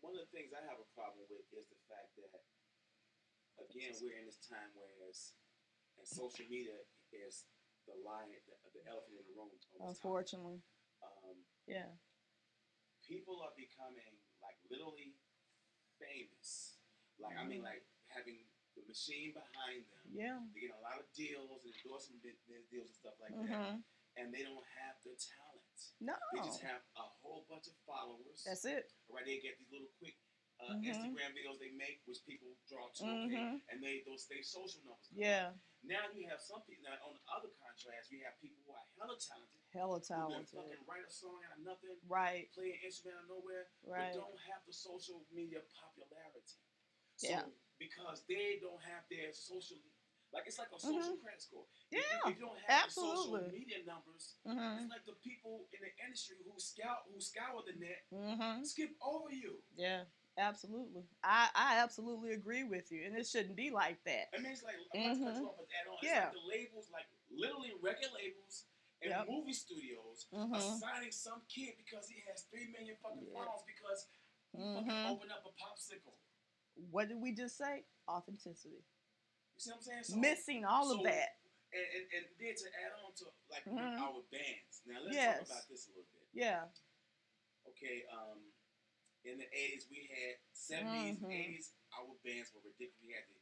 One of the things I have a problem with is the fact that, again, we're in this time where and social media is the elephant in the room. Unfortunately, Um, yeah. People are becoming like literally famous. Like, I mean, like having the machine behind them. Yeah. They get a lot of deals and endorsement deals and stuff like that, Mm-hmm. and they don't have the talent. No. They just have a whole bunch of followers. That's it. Right? They get these little quick Mm-hmm. Instagram videos they make, which people draw to, Mm-hmm. and those social numbers. Yeah. Now you have some people. Now on the other contrast, you have people who are hella talented. Hella Who can talented. fucking write a song out of nothing. Right. Play an instrument out of nowhere. Right. But don't have the social media popularity. So Yeah. because they don't have their social, like it's like a social credit score. Yeah. If you don't have Absolutely. the social media numbers, Mm-hmm. it's like the people in the industry who scour the net, Mm-hmm. skip over you. Yeah. Absolutely. I absolutely agree with you, and it shouldn't be like that. I mean, it's like, I'm not to cut you off, but add on. It's Yeah. like the labels, like literally record labels and Yep. movie studios are signing some kid because he has 3 million fucking followers because he fucking opened up a popsicle. What did we just say? Authenticity. You see what I'm saying? So, missing all of that. And then to add on to like our bands. Now let's Yes. talk about this a little bit. Yeah. Okay, in the 80s we had 70s, 80s, our bands were ridiculous. We had the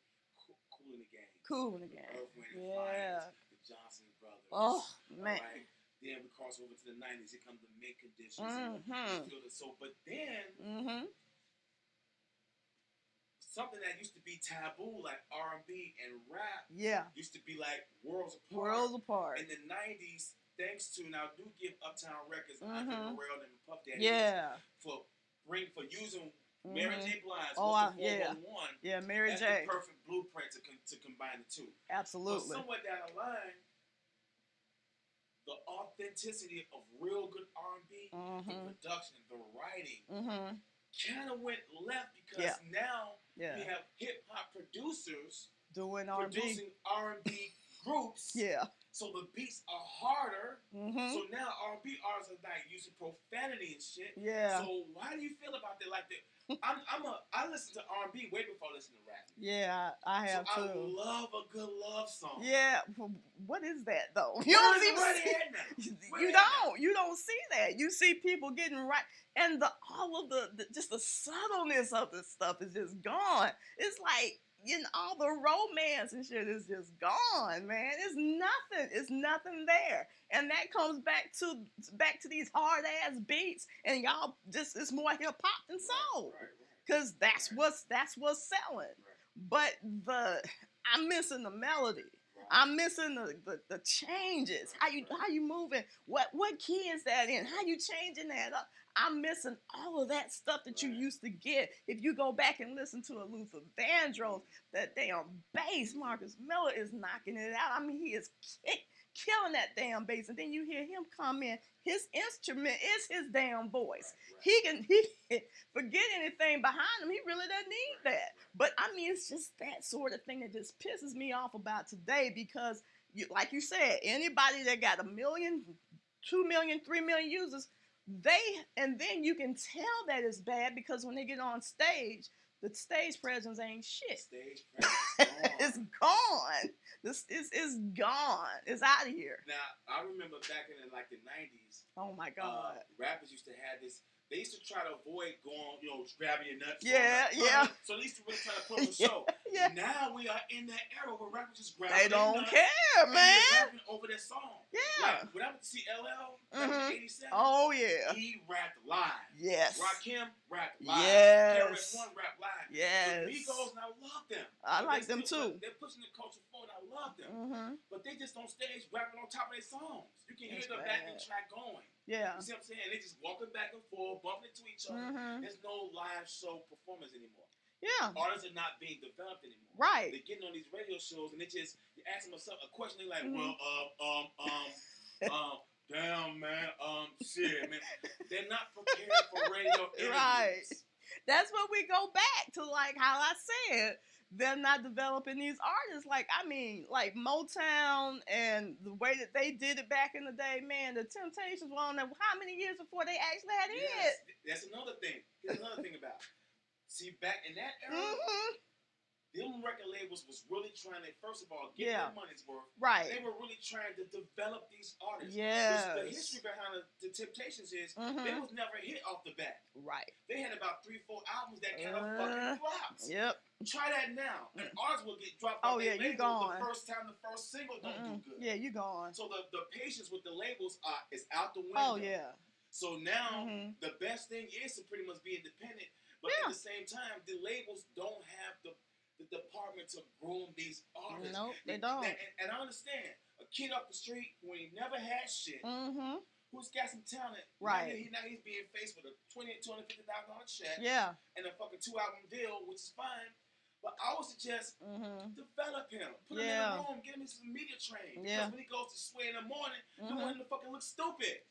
Kool in the Gang. Cool in the Gang. Earth, Wind, and Yeah. Fire, the Johnson Brothers. Oh man. Right? Then we cross over to the 90s. Here comes the Mint Conditions. But then something that used to be taboo, like R&B and rap, used to be like worlds apart. Worlds apart. In the 90s, thanks to, now do give Uptown Records, Andre Morel and Puff Daddy, for using Mary J. Blige, was the 411. Yeah, Mary J. J. The perfect blueprint to combine the two. Absolutely. But somewhere down the line, the authenticity of real good R&B, the production, the writing, kind of went left because now we have hip hop producers producing R&B groups. Yeah. So the beats are harder. So now R&B artists are like using profanity and shit. Yeah. So how do you feel about that? Like I listen to R&B way before I listen to rap. Yeah, I have too. I love a good love song. Yeah. What is that though? You don't even see. You don't see that. You see people getting right, and all of the just the subtleness of this stuff is just gone. It's like, all the romance and shit is just gone, man. It's nothing there. And that comes back to these hard ass beats, and y'all just, it's more hip hop than soul. Cause that's what's selling. But I'm missing the melody. I'm missing the changes. How you moving? What key is that in? How you changing that up? I'm missing all of that stuff that you used to get. If you go back and listen to a Luther Vandross, that damn bass, Marcus Miller is knocking it out. I mean, he is killing that damn bass, and then you hear him come in. His instrument is his damn voice. He can forget anything behind him. He really doesn't need that. But I mean, it's just that sort of thing that just pisses me off about today because, like you said, anybody that got 1 million, 2 million, 3 million users, and then you can tell that it's bad because when they get on stage, the stage presence ain't shit. Stage presence It's gone. This is gone. It's out of here. Now, I remember back in like the 90s. Oh my God. Rappers used to have this. They used to try to avoid going, grabbing your nuts. Yeah, yeah. So they used to really try to put on a show. Yeah. Now we are in that era where rappers just grab They don't nuts care, and man. they're rapping over their song. Yeah. Like, when I went to see LL back in 87, Oh yeah. he rapped live. Yes. Rakim rapped live. Yes. KRS-One rapped live. Yes. The Migos, and I love them. I like them too. They're pushing the culture forward. I love them. But they just on stage rapping on top of their songs. You can hear the backing track going. Yeah. You see what I'm saying? They just walking back and forth, bumping into each other. There's no live show performance anymore. Yeah. Artists are not being developed anymore. Right. They're getting on these radio shows and you ask them a question, they're like, damn, man, shit, man. They're not prepared for radio interviews. Right. That's what we go back to, like how I said, they're not developing these artists. Like, I mean, like Motown and the way that they did it back in the day, man, the Temptations were on there how many years before they actually had a hit? That's another thing. Here's another thing about it. See, back in that era, them record labels was really trying to, first of all, get their money's worth. Right. They were really trying to develop these artists. Yes. The history behind the Temptations is they was never hit off the bat. Right. They had about 3-4 albums that kind of fucking flopped. Yep. Try that now. And artists will get dropped off their label you gone. the first time the first single don't do good. Yeah, you gone. So the patience with the labels is out the window. Oh, yeah. So now the best thing is to pretty much be independent. But at the same time, the labels don't have the department to groom these artists. Nope, they don't. And I understand. A kid off the street who ain't never had shit, who's got some talent, right? Now he's being faced with a $250,000 check, and a fucking 2-album deal, which is fine. But I would suggest develop him, put him in a room, get him some media training. Because when he goes to swear in the morning, you want him to fucking look stupid.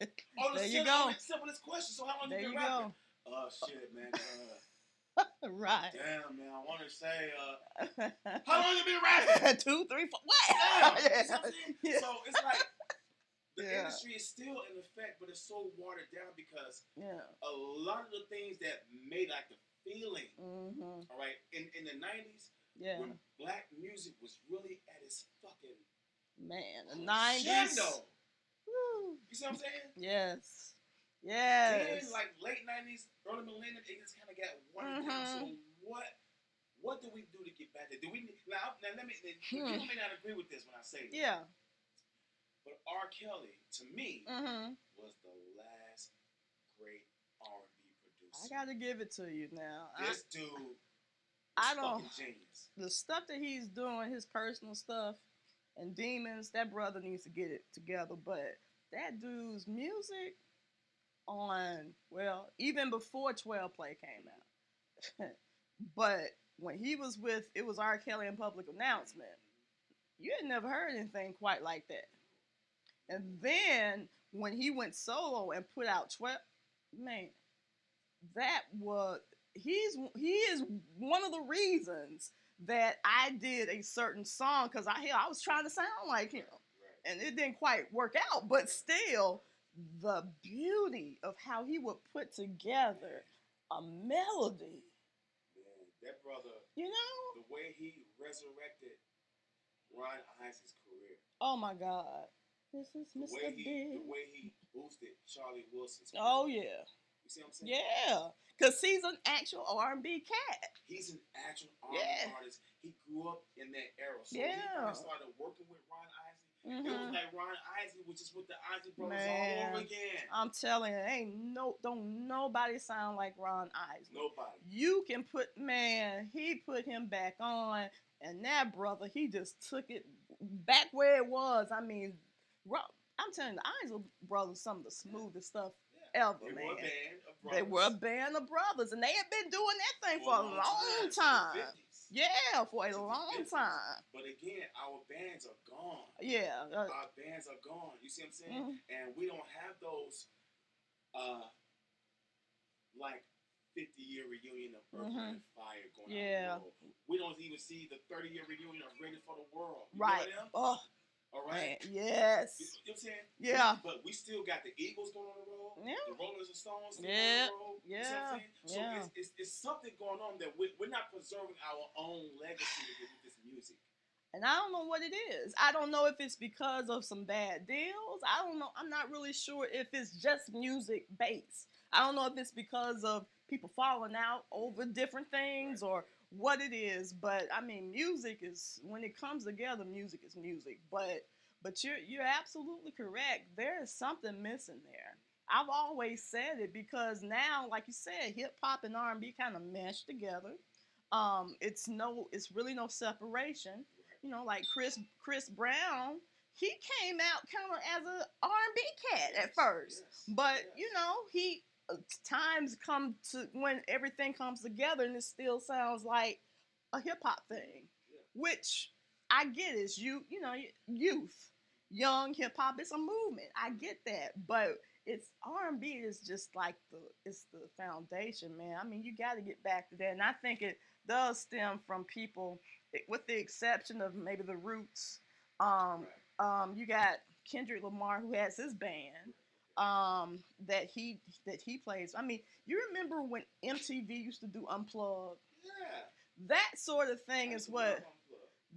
There you go. Simplest question. So how long there you been you rapping? Go. Oh shit, man. Right. Damn, man. I want to say, how long you been rapping? 2, 3, 4. What? Yeah. So it's like the industry is still in effect, but it's so watered down because a lot of the things that made like the feeling, all right, in the 90s, when black music was really at its fucking the 90s. You see what I'm saying? Yes. Yes. Then, like late 90s, early millennium, it just kind of got watered down. So what do we do to get back there? Do we now let me? People may not agree with this when I say this. Yeah. But R. Kelly, to me, was the last great R&B producer. I gotta give it to you now. This dude, fucking genius. The stuff that he's doing, his personal stuff, and Demons, that brother needs to get it together. But that dude's music even before 12 Play came out. But when he was it was R. Kelly and Public Announcement, you had never heard anything quite like that. And then when he went solo and put out 12, man, he is one of the reasons that I did a certain song because I was trying to sound like him. And it didn't quite work out, but still, the beauty of how he would put together a melody. Man, that brother, you know, the way he resurrected Ron Isley's career. Oh my God. This is Mr. Big. The way he boosted Charlie Wilson's career. Oh, yeah. You see what I'm saying? Yeah. Because he's an actual R&B cat. He's an actual R&B artist. He grew up in that era. So when he first started working with Ron Isley, it was like Ron Isley, which is with the Isley brothers all over again. I'm telling you, don't nobody sound like Ron Isley. Nobody. You can he put him back on, and that brother, he just took it back where it was. I mean, I'm telling you, the Isley brothers, some of the smoothest stuff ever, man. They were a band of brothers, and they had been doing that thing for a long time. Yeah, for a to the long 50s. time. But again, our bands are gone. Yeah. Our bands are gone. You see what I'm saying? Mhm. And we don't have those like 50-year reunion of Earth, Wind, and Fire going Yeah. on the road. We don't even see the 30-year reunion of Ready for the World. You Right. know them? Oh. All right. Man, yes. You know what I'm saying? Yeah. But we still got the Eagles going on the road. Yeah. The Rolling Stones still Yeah. on the road. Yeah. You see what I'm saying? Yeah. So it's something going on that we're not preserving our own legacy with this music. And I don't know what it is. I don't know if it's because of some bad deals. I don't know. I'm not really sure if it's just music based. I don't know if it's because of people falling out over different things or what it is. But I mean, music is, when it comes together, music is music. But you're absolutely correct. There is something missing there. I've always said it because now, like you said, hip hop and R&B kind of mesh together. It's really no separation. You know, like Chris Brown, he came out kind of as a R&B cat at first, but you know, he times come to when everything comes together and it still sounds like a hip hop thing, which I get is you know, youth, young hip hop. It's a movement. I get that, but it's R&B is just like it's the foundation, man. I mean, you got to get back to that, and I think it does stem from people, with the exception of maybe the Roots. You got Kendrick Lamar, who has his band that he plays. I mean, you remember when MTV used to do Unplugged? Yeah. That sort of thing is what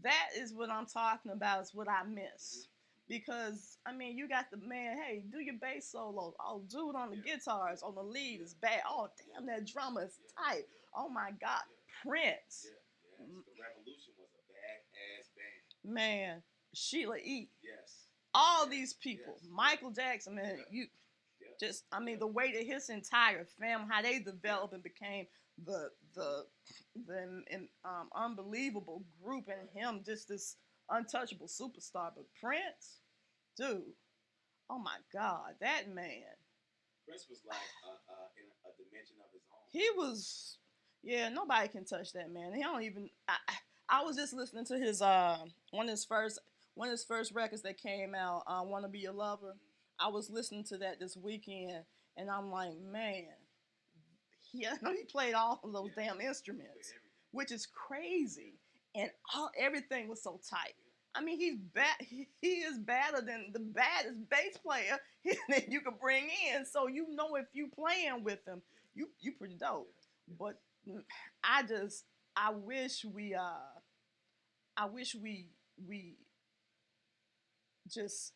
I'm talking about. Is what I miss. Because I mean, you got the man. Hey, do your bass solo. Oh, dude on the guitars, on the lead is bad. Oh, damn, that drummer is tight. Oh my God, Prince. Yeah. The Revolution was a bad ass band. Man, Sheila E. Yes. All these people. Michael Jackson, man. You just, I mean, the way that his entire family, how they developed and became the unbelievable group, and him just this untouchable superstar. But Prince, dude, oh my God, that man. Prince was like in a dimension of his own. He was, yeah. Nobody can touch that man. He don't even. I was just listening to his one of his first records that came out. "Wanna Be Your Lover." I was listening to that this weekend, and I'm like, man, I know he played all of those damn instruments, which is crazy, and everything was so tight. I mean, he's bad. He is better than the baddest bass player that you could bring in. So you know, if you playing with him, you pretty dope. But I wish we just,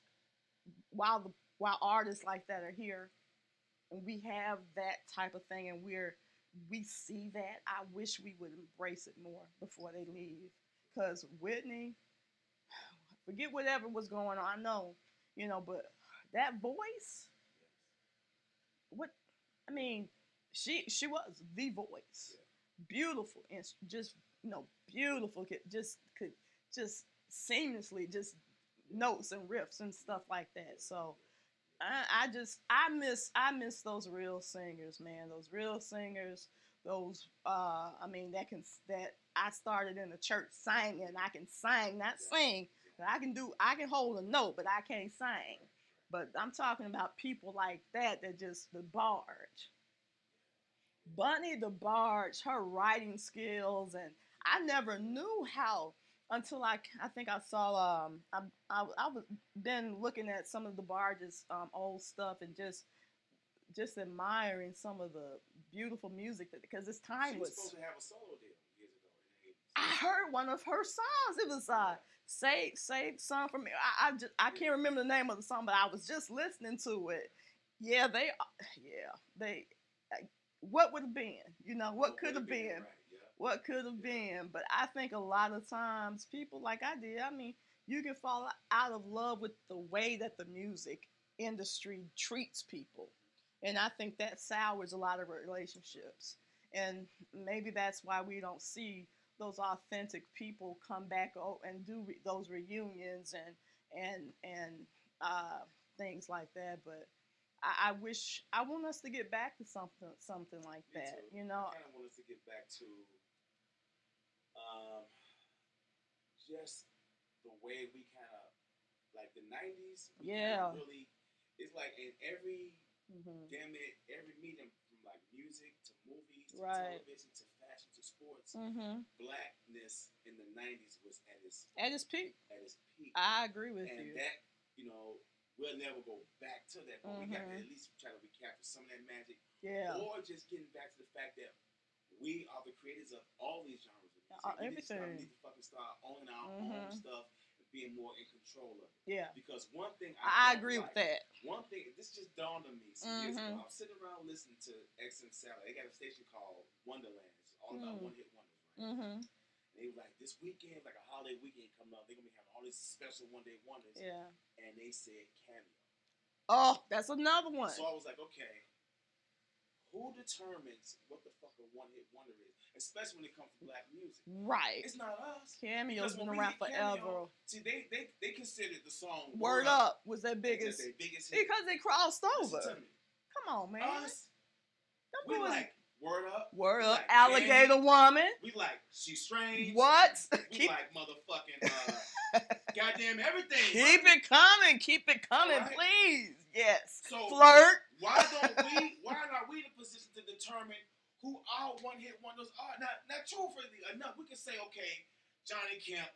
while artists like that are here and we have that type of thing, and we see that, I wish we would embrace it more before they leave. Because Whitney, forget whatever was going on. I know, but that voice, what I mean, she was the voice, beautiful, and just beautiful. Could just seamlessly just notes and riffs and stuff like that. So I miss those real singers, man. Those real singers. Those that I started in the church singing. I can sing, not sing. I can hold a note, but I can't sing. But I'm talking about people like that just the barge. Bunny the Barge, her writing skills, and I never knew how until I think I saw I was been looking at some of the Barge's old stuff and just admiring some of the beautiful music because it's timeless. She was supposed to have a solo deal years ago in the 80s. I heard one of her songs. It was Save Song for Me. I can't remember the name of the song, but I was just listening to it. Yeah, they what would have been, what could have been, right, yeah. what could have been. But I think a lot of times people like I did, I mean, you can fall out of love with the way that the music industry treats people. And I think that sours a lot of relationships. And maybe that's why we don't see those authentic people come back and do those reunions and things like that. But I want us to get back to something like Me that. too. I kind of want us to get back to Um, just the way we kind of like the '90s. Yeah. Really, it's like in every Mhm. damn it, every medium from like music to movies to Right. television to fashion to sports. Mhm. Blackness in the '90s was at its Peak. at its peak, I agree with and you. that we'll never go back to that, but we got to Mhm. at least try to recapture some of that magic, Yeah. or just getting back to the fact that we are the creators of all these genres of music. We Everything. need to fucking start owning our own Mhm. stuff and being more in control of it. Yeah. Because one thing I don't agree like, with that. one thing, this just dawned on me some years ago. Mhm. I was sitting around listening to XM Satellite. They got a station called Wonderland. It's all about Mm. one hit wonders, right? Mhm. And they were like, this weekend, like a holiday weekend coming up, they're gonna be having all these special one day wonders. Yeah. And they said cameo. Oh, that's another one. So I was like, okay, who determines what the fuck a one hit wonder is? Especially when it comes to black music. Right. It's not us. Cameo's been around forever. See, they considered the song Word Up was their biggest hit. hit. Because they crossed over. Listen to me. Come on, man. Us, we like Word Up. Word we Up, like Alligator Candy. Woman. We like She's Strange. What? We like motherfucking goddamn everything. Keep it coming. Keep it coming, right? please. Yes. So Flirt. Why are we in a position to determine who our one hit wonders are? Not truthfully enough, we can say, okay, Johnny Kemp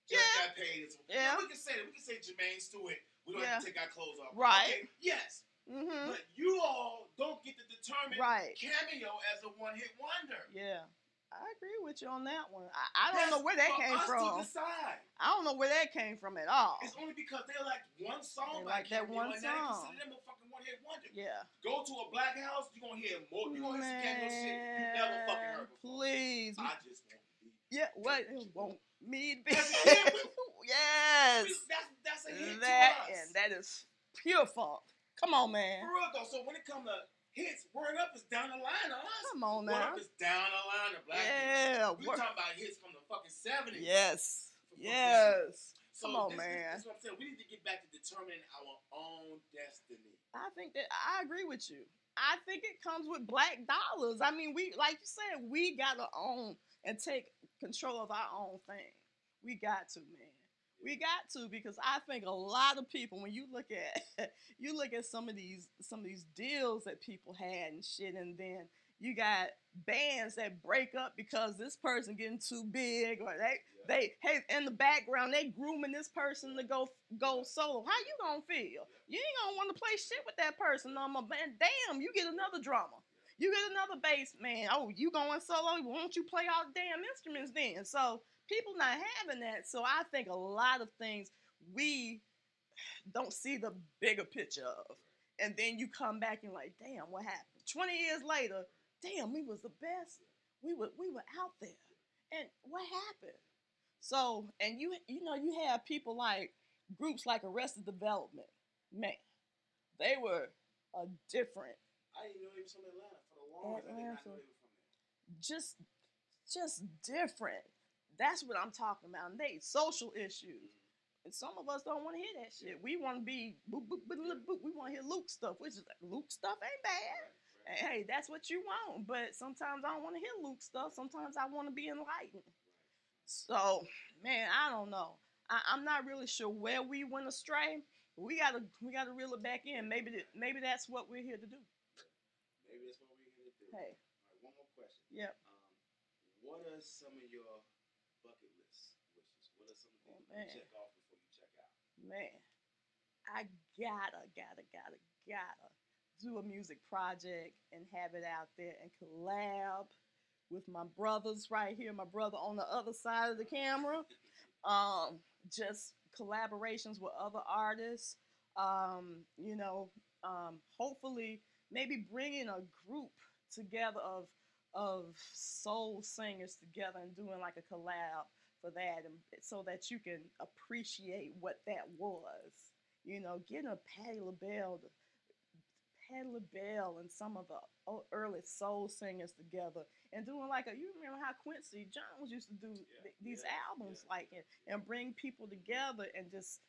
just got paid. Yeah. We can say that. We can say Jermaine Stewart. We don't have to take our clothes off. Right. Okay, yes. Mm-hmm. But you all don't get to determine Cameo as a one hit wonder. Yeah. I agree with you on that one. I don't know where that came from. To decide. I don't know where that came from at all. It's only because they like one song by like that one and song. now they consider them a fucking one hit wonder. Yeah. Go to a black house, you're gonna hear more. You're gonna hear some Cameo shit you never fucking heard before. Please. I just want to be. Yeah. What? It won't me be. Yes. That's a hit to us. And that is pure funk. Come on, man. For real though. So when it comes to hits, Word Up is down the line to us. Come on now. Word Up is down the line to black people. We talking about hits from the fucking 70s. Yes. Yes. So come on, man. That's what I'm saying. We need to get back to determining our own destiny. I think that I agree with you. I think it comes with black dollars. I mean, we, like you said, we gotta own and take control of our own thing. We got to, man. We got to, because I think a lot of people, when you look at some of these deals that people had and shit, and then you got bands that break up because this person getting too big, or they hey, in the background they grooming this person to go solo. How you gonna feel? You ain't gonna want to play shit with that person no more. Man, damn, you get another drummer. You get another bass man. Oh, you going solo? Won't you play all the damn instruments then? So people not having that. So I think a lot of things we don't see the bigger picture of. And then you come back and like, damn, what happened? 20 years later, damn, we was the best. We were out there. And what happened? So, and you have people like groups like Arrested Development. Man, they were a different. I didn't know he was from Atlanta for the longest. I did not know they were from there. Just different. That's what I'm talking about. And they social issues. And some of us don't want to hear that shit. We want to be boop, boop, boop, boop, boop. We want to hear Luke stuff, which is like, Luke stuff ain't bad. Right. Hey, that's what you want. But sometimes I don't want to hear Luke stuff. Sometimes I want to be enlightened. So, man, I don't know. I'm not really sure where we went astray. We gotta reel it back in. Maybe that's what we're here to do. Maybe that's what we're here to do. Hey. All right, one more question. Yep. What are some of your bucket list wishes? What are some of the things you check off before you check out? Man, I gotta do a music project and have it out there and collab with my brothers right here, my brother on the other side of the camera. Just collaborations with other artists. Hopefully maybe bringing a group together of soul singers together and doing like a collab for that, and so that you can appreciate what that was. Getting a Patti LaBelle and some of the early soul singers together and doing like you remember how Quincy Jones used to do these albums and bring people together and just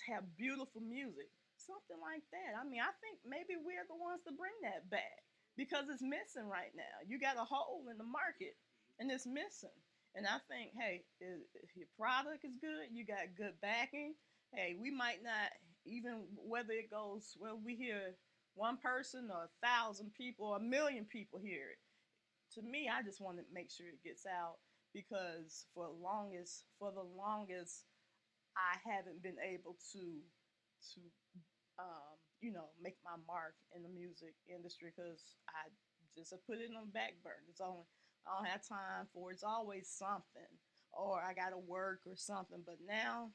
have beautiful music, something like that. I mean, I think maybe we're the ones to bring that back because it's missing right now. You got a hole in the market and it's missing. And I think, hey, if your product is good, you got good backing. Hey, we might not even whether it goes well, we hear one person or 1,000 people or 1,000,000 people hear it. To me, I just want to make sure it gets out because for the longest, I haven't been able to make my mark in the music industry because I just have put it on the back burner. It's only I don't have time for it. It's always something, or I got to work or something. But now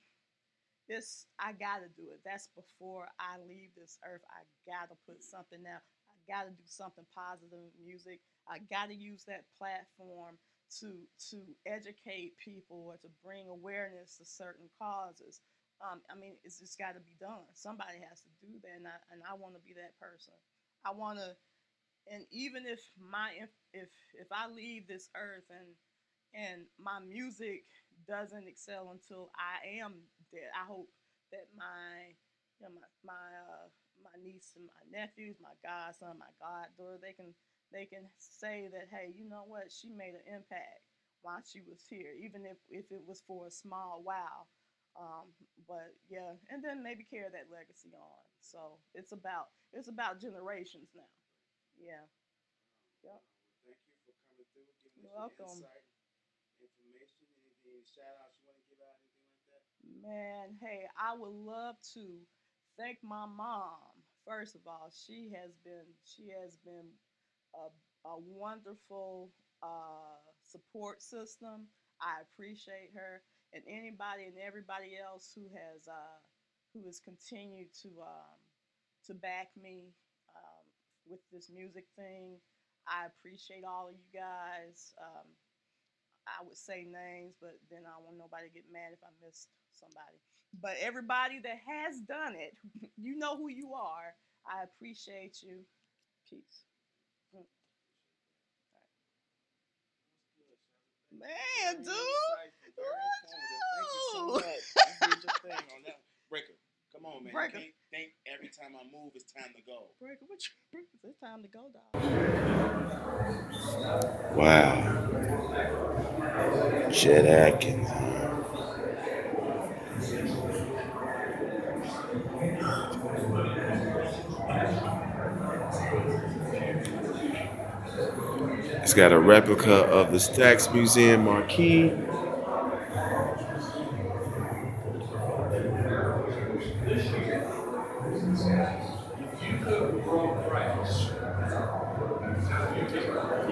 this I gotta do it. That's before I leave this earth. I gotta put something out. I gotta do something positive in music. I gotta use that platform to to educate people or to bring awareness to certain causes. I mean, it's just got to be done. Somebody has to do that, and I want to be that person. I want to, and even if I leave this earth and my music doesn't excel until I am dead. I hope that my niece and my nephews, my godson, my goddaughter, they can say that, hey, you know what, she made an impact while she was here, even if it was for a small while. But yeah, and then maybe carry that legacy on. So it's about generations now. Yeah. Yep. Thank you for coming through, giving You're us your welcome. insight, information, anything, shout outs you want to give out, anything like that? Man, hey, I would love to thank my mom. First of all, she has been a wonderful support system. I appreciate her, and anybody and everybody else who has continued to back me with this music thing. I appreciate all of you guys. I would say names, but then I don't want nobody to get mad if I missed somebody. But everybody that has done it, you know who you are. I appreciate you. Peace. Mm. Man, dude. Very insightful, very informative. Thank you so Ooh. much. You did your thing on that. Breaker, come on, man. Breaker. You can't think every time I move, it's time to go. Breaker, it's time to go, dog. Wow. Chet Atkins. It's got a replica of the Stax Museum marquee.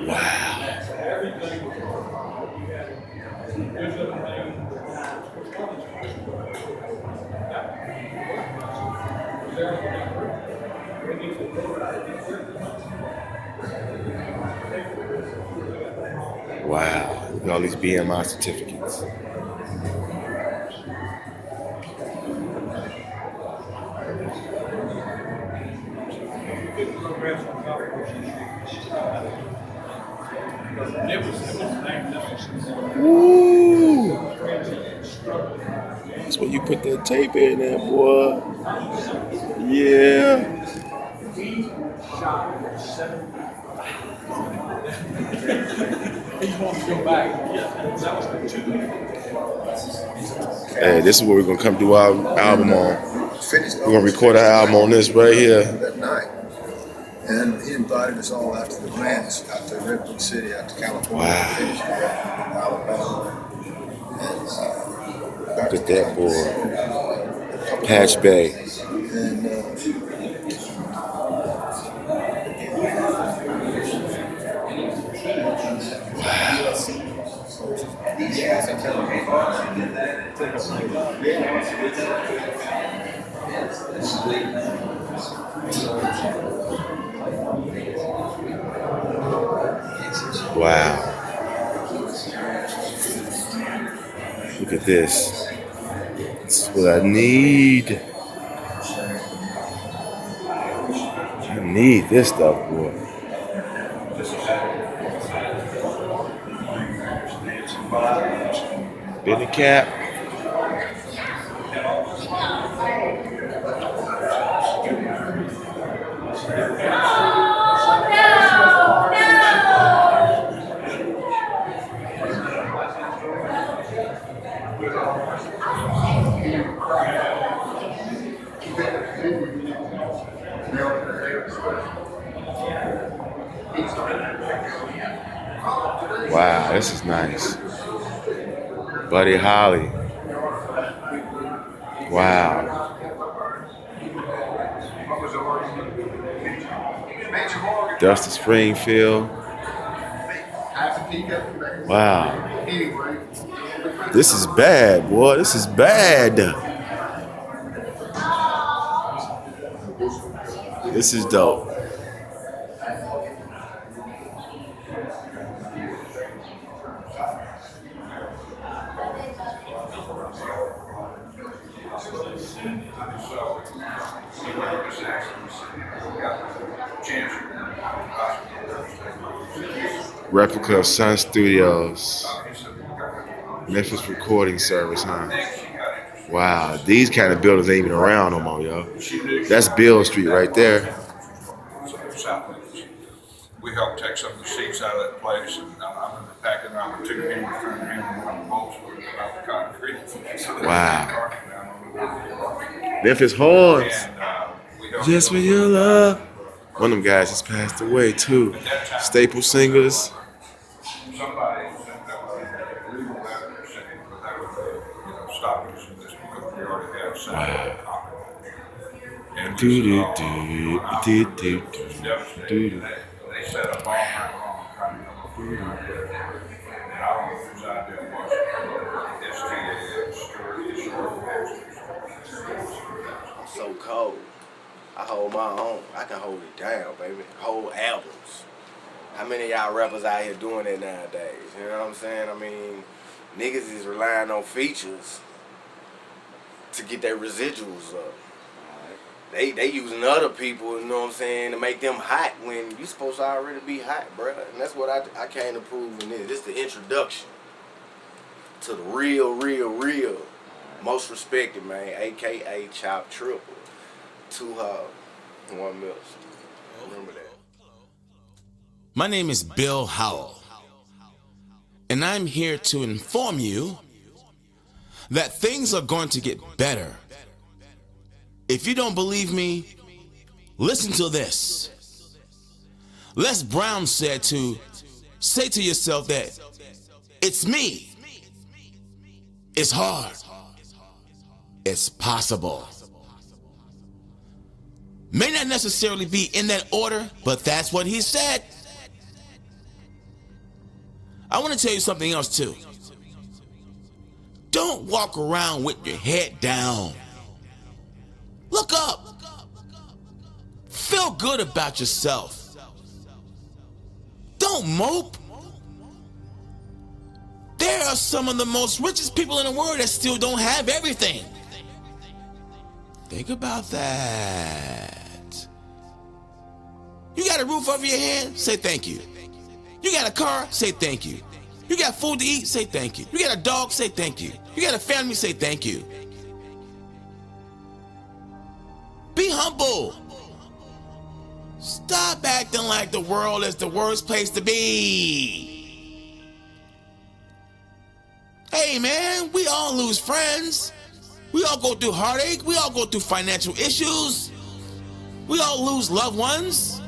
Wow. Wow. Look at all these BMI certificates. Woo! That's when you put that tape in there, boy. Yeah. Hey, this is what we're gonna come do our album on. We're gonna record our album on this right here. That night. And he invited us all out to the ranch, out to Redwood City, out to California. Wow. Finished it up in Alabama. And Look at that boy. Patch Bay. And Wow. Look at this. This is what I need. I need this stuff, boy. Billy cap. Wow, this is nice. Buddy Holly. Wow. Dusty Springfield. Wow. This is bad, boy. This is bad. This is dope. Replica of Sun Studios. Memphis recording service, huh? Wow, these kind of buildings ain't even around no more, yo. That's Bill Street right there. We helped take some of the seats out of that place, and I remember packing around with 2 hammers, trying to hammer one of the bolts about the concrete. Wow. Memphis Horns. Just for your love. One of them guys just passed away too. Staple Singers. Somebody sent that a legal letter saying that they would stop using this because we already have signed a copy. And they set up all night long trying to come up with it. And I don't know whose idea it was. I'm so cold. I hold my own. I can hold it down, baby. Whole albums. How many of y'all rappers out here doing that nowadays? You know what I'm saying? I mean, niggas is relying on features to get their residuals up. They using other people, you know what I'm saying, to make them hot when you supposed to already be hot, bro. And that's what I came to prove in this. This is the introduction to the real, most respected, man, a.k.a. Chop Triple. 2 Hogs, 1 Milk. Remember that. My name is Bill Howell, and I'm here to inform you that things are going to get better. If you don't believe me, listen to this. Les Brown said to say to yourself that it's me. It's hard. It's possible. May not necessarily be in that order, but that's what he said. I want to tell you something else too. Don't walk around with your head down. Look up. Feel good about yourself. Don't mope. There are some of the most richest people in the world that still don't have everything. Think about that. You got a roof over your head? Say thank you. You got a car? Say thank you. You got food to eat? Say thank you. You got a dog? Say thank you. You got a family? Say thank you. Be humble. Stop acting like the world is the worst place to be. Hey man, we all lose friends. We all go through heartache. We all go through financial issues. We all lose loved ones,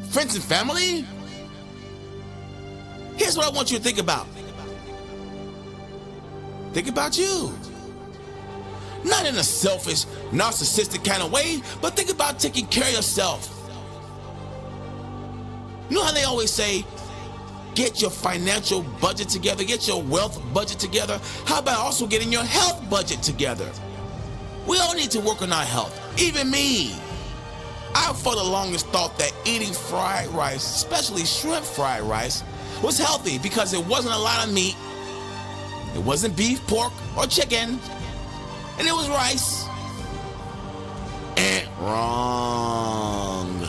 friends and family. Here's what I want you to think about. Think about you. Not in a selfish, narcissistic kind of way, but think about taking care of yourself. You know how they always say, get your financial budget together, get your wealth budget together. How about also getting your health budget together? We all need to work on our health, even me. I for the longest thought that eating fried rice, especially shrimp fried rice, was healthy because it wasn't a lot of meat. It wasn't beef, pork, or chicken. And it was rice. And wrong.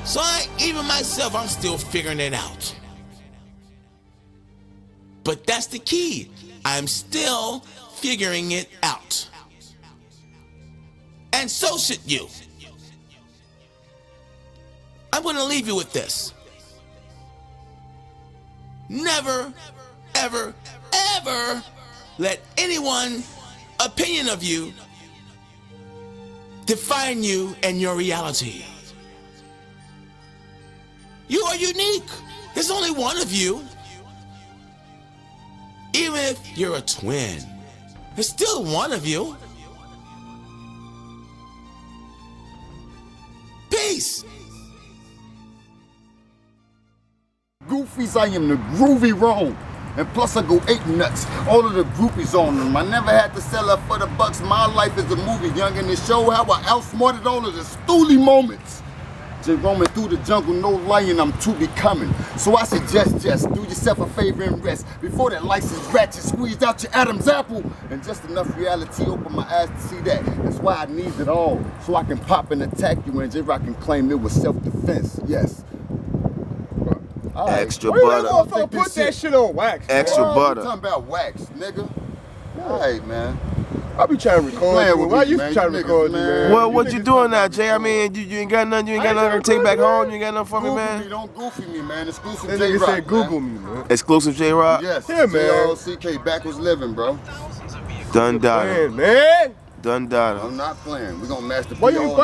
So even myself, I'm still figuring it out. But that's the key. I'm still figuring it out. And so should you. I'm going to leave you with this. Never, ever, ever let anyone's opinion of you define you and your reality. You are unique. There's only one of you. Even if you're a twin, there's still one of you. Peace. Goofies, I am the groovy wrong. And plus I go 8 nuts, all of the groupies on them. I never had to sell up for the bucks. My life is a movie, young, and to show how I outsmarted all of the stooly moments. Just roaming through the jungle, no lying, I'm to be coming. So I suggest just do yourself a favor and rest before that license ratchet squeezed out your Adam's apple. And just enough reality opened my eyes to see that. That's why I need it all, so I can pop and attack you and J-Rock can claim it was self-defense, yes. Right. Extra Where butter. that motherfucker put that shit on wax? Extra butter. You talking about wax, nigga? Alright, man. I be trying to record you. Why you trying to record me, man? Well, what you doing now, Jay? I mean, you ain't got nothing. You ain't got nothing to take back home. You ain't got nothing for me, man. Don't goofy me, man. Exclusive That J-Rock, nigga said Google me, man. Exclusive J-Rock. Yes. Yeah, man. J-R-O-C-K, backwards living, bro. Done data. Man. Done data. I'm not playing. We gonna master. Why you didn't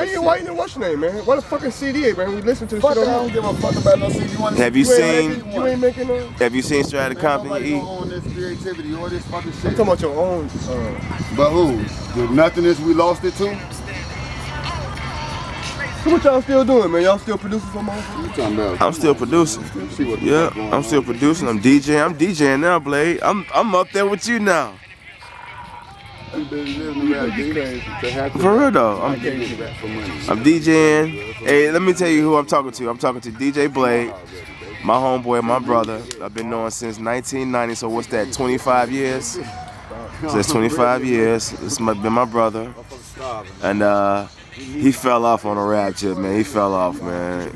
watch your name, man? What the fucking CD, man? We listen to the Fuck, shit I on. don't give a fuck about no CD. Have you seen? You ain't making no. Have you seen Strata Company? Nobody own this creativity or this fucking shit. I'm talking about your own. But who? The nothingness we lost it to? So what y'all still doing, man? Y'all still producing some motherfuckers? You talking about? I'm still producing. Yeah, I'm still producing. I'm DJing. I'm DJing now, Blade. I'm up there with you now. You been living around For real though, I'm DJing. Hey, let me tell you who I'm talking to. I'm talking to DJ Blade, my homeboy, my brother. I've been knowing since 1990. So what's that? 25 years. So that's 25 years. This has been my brother, and he fell off on a rap shit, man. He fell off, man.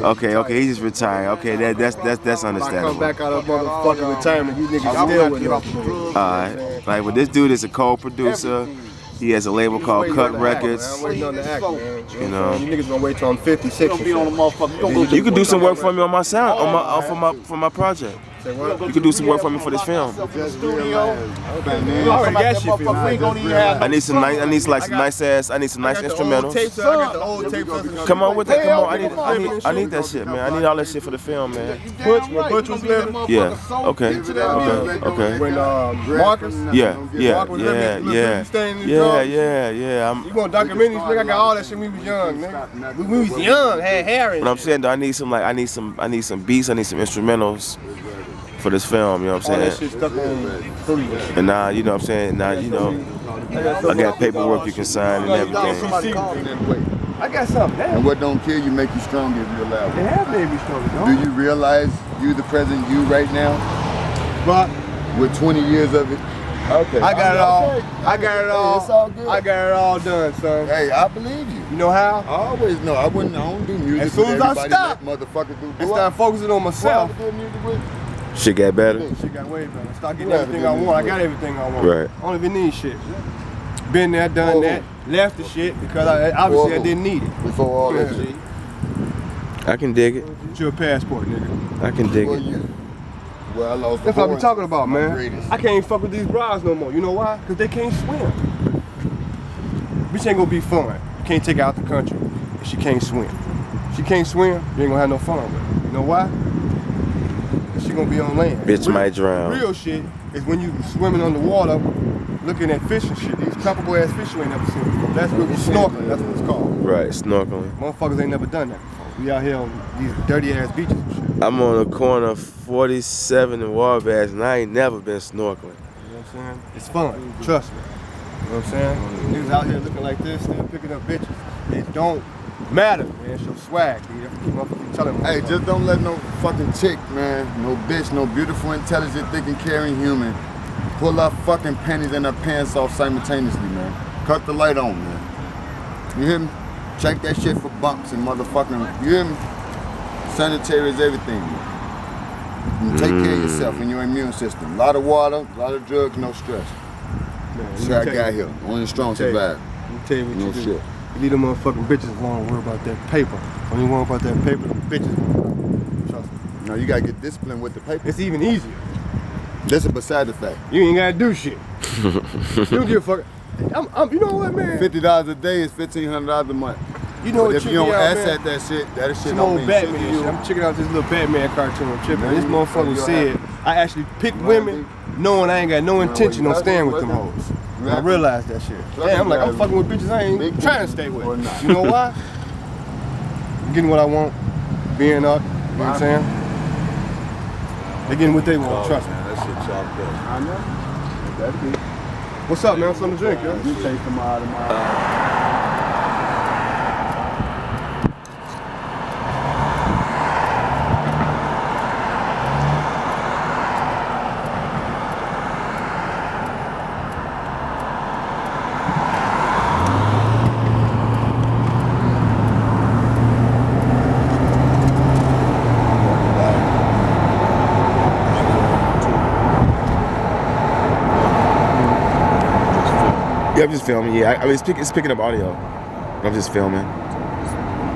Okay, he just retired. Okay, that's understandable. Come back out of motherfucking retirement, you niggas still with us. Alright, like, but this dude is a co-producer. He has a label called Cut Records. I'm waiting on the act, man. You know, You niggas gonna wait till I'm 56. you could do some work for me on my sound, for my project. You could do some work for me for this film. I already got shit for you. I need some nice instrumentals. Come on with that. Come on. I need that shit, man. I need all that shit for the film, man. When Butch was living? Yeah. Okay. When Marcus? Yeah. You want documentaries? Nigga, I got all that shit when we was young, nigga. We was young, had hair and But I'm saying though, I need some beats, I need some instrumentals for this film, you know what I'm all that saying? shit stuck on 3. And now, you know what I'm saying? Now, you know, I got paperwork you can sign and everything. I got something now. And what don't kill you make you stronger if you allow It it. have made me stronger, Do dog. you realize you the present you right now? But With 20 years of it? Okay. I got it all. Okay. I got it all. It's all good. I got it all done, son. Hey, I believe you. You know how? I always know. I don't do music. As soon with as I everybody stop, that motherfucker do. I start focusing on myself. Shit got better? Shit got way better. I start getting everything I want. I got everything I want. Right. I don't even need shit. Been there, done that, left the shit because obviously I didn't need it. Before all that shit. I can dig it. Get your passport, nigga. I can dig it. Well, I lost That's what I be talking about, my man. greatest. I can't even fuck with these bras no more. You know why? Because they can't swim. Bitch ain't gonna be fun. You can't take her out the country if she can't swim. She can't swim, you ain't gonna have no fun with her. You know why? She gonna be on land. Bitch might drown. Real shit is when you swimming underwater, looking at fish and shit. These tropical ass fish you ain't never seen before. That's what we snorkeling, that's what it's called. Right, snorkeling. Motherfuckers ain't never done that before. We out here on these dirty ass beaches and shit. I'm on the corner of 47 and Wabash, and I ain't never been snorkeling. You know what I'm saying? It's fun, trust me. You know what I'm saying? Niggas out here looking like this, still picking up bitches. It don't matter, man. It's your swag, dude. That's what keep telling them. Hey, just don't let no fucking chick, man, no bitch, no beautiful, intelligent, thick and caring human pull her fucking panties and her pants off simultaneously, man. Cut the light on, man. You hear me? Check that shit for bumps and motherfucking, you hear me? Sanitary is everything, man. And take care of yourself and your immune system. A lot of water, a lot of drugs, no stress. That's how I got here. Only strong survive. Let me tell you what No you do. shit. You leave them motherfucking bitches alone, worry about that paper. When you worry about that paper, them bitches won't. Trust me. No, you gotta get disciplined with the paper. It's even easier. That's a beside the fact. You ain't gotta do shit. You don't give a fuck. You know what, man? $50 a day is $1,500 a month. You know But what if tripped you don't me out, ass man? at that shit, that shit Some don't old mean shit to Batman you. shit. I'm checking out this little Batman cartoon tripping. Man, This motherfucker you're said I actually pick women knowing I ain't got no intention on staying with them hoes. And I realized that shit. Damn, I'm like, I'm fucking with bitches I ain't trying to stay with. You know why? I'm getting what I want, being up, you know what I'm saying? They getting what they want, trust me. That shit chopped up. I know. That's it. What's up, man? Something to drink, yo? You take them out of my... Yeah, I'm just filming. Yeah, I mean, it's picking up audio. I'm just filming.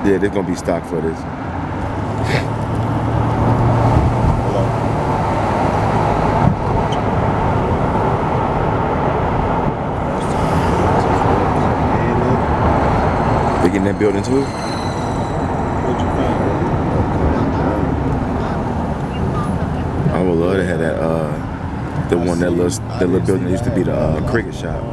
Yeah, there's gonna be stock footage. They getting that building too? I would love to have that. The one that little building that used to be the cricket shop.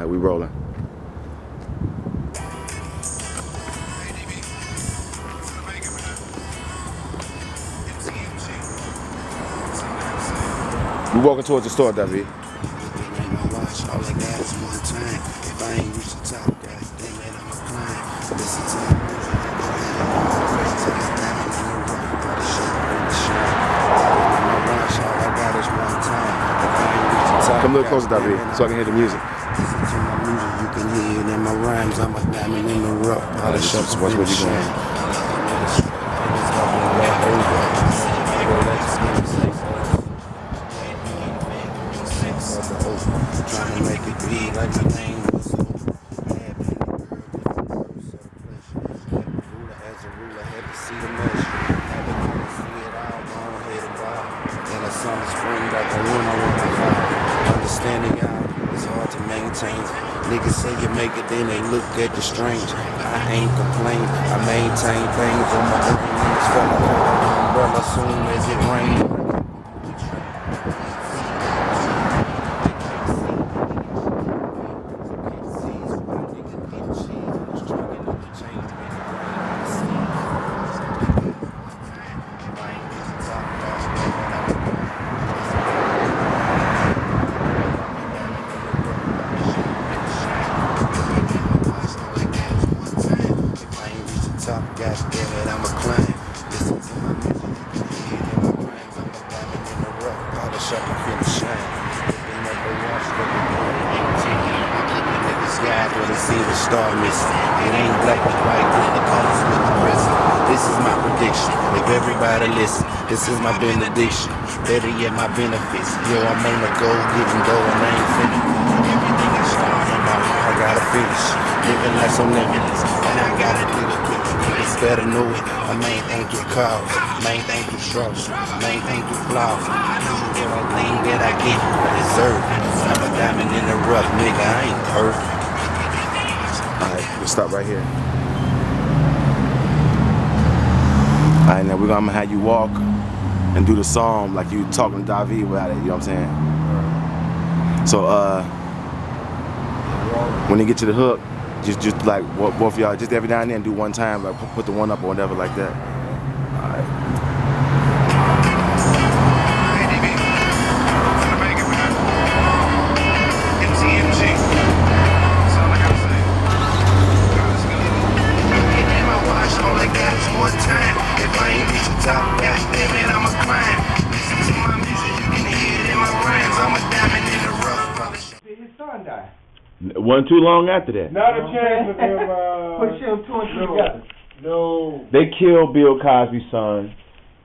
We rolling. We walking towards the store, David. Come a little closer, David, so I can hear the music. You can hear it in my rhymes. I'm a diamond in the rough. All the shots Watch where you going. Trying to make it big like my name was as a ruler, had to see the measure. Had to see it all, go ahead and buy. In the summer, spring, got the winter when I fly. Understanding y'all, it's hard to maintain. Niggas say you make it, then they look at you strange. I ain't complain, I maintain things on my brain. Niggas fell like an umbrella soon as it rains. This is my benediction, better yet my benefits. Yo, I'm on the go, getting dough and I ain't finished. Everything I start, I gotta finish. Living like some niggas, and I gotta do it quick. Niggas better know it. My main thing through cause, main thing through struggles, main thing through flaws. Everything that I get, I deserve. I'm a diamond in the rough, nigga. I ain't perfect. Alright, we'll stop right here. Alright, now we're gonna have you walk and do the song like you talking to Davi about it, you know what I'm saying? So when they get to the hook, just like both of y'all, just every now and then do one time, like put the one up or whatever like that. Alright. Wasn't too long after that. Not a chance of them pushing two and two together. No. They killed Bill Cosby's son,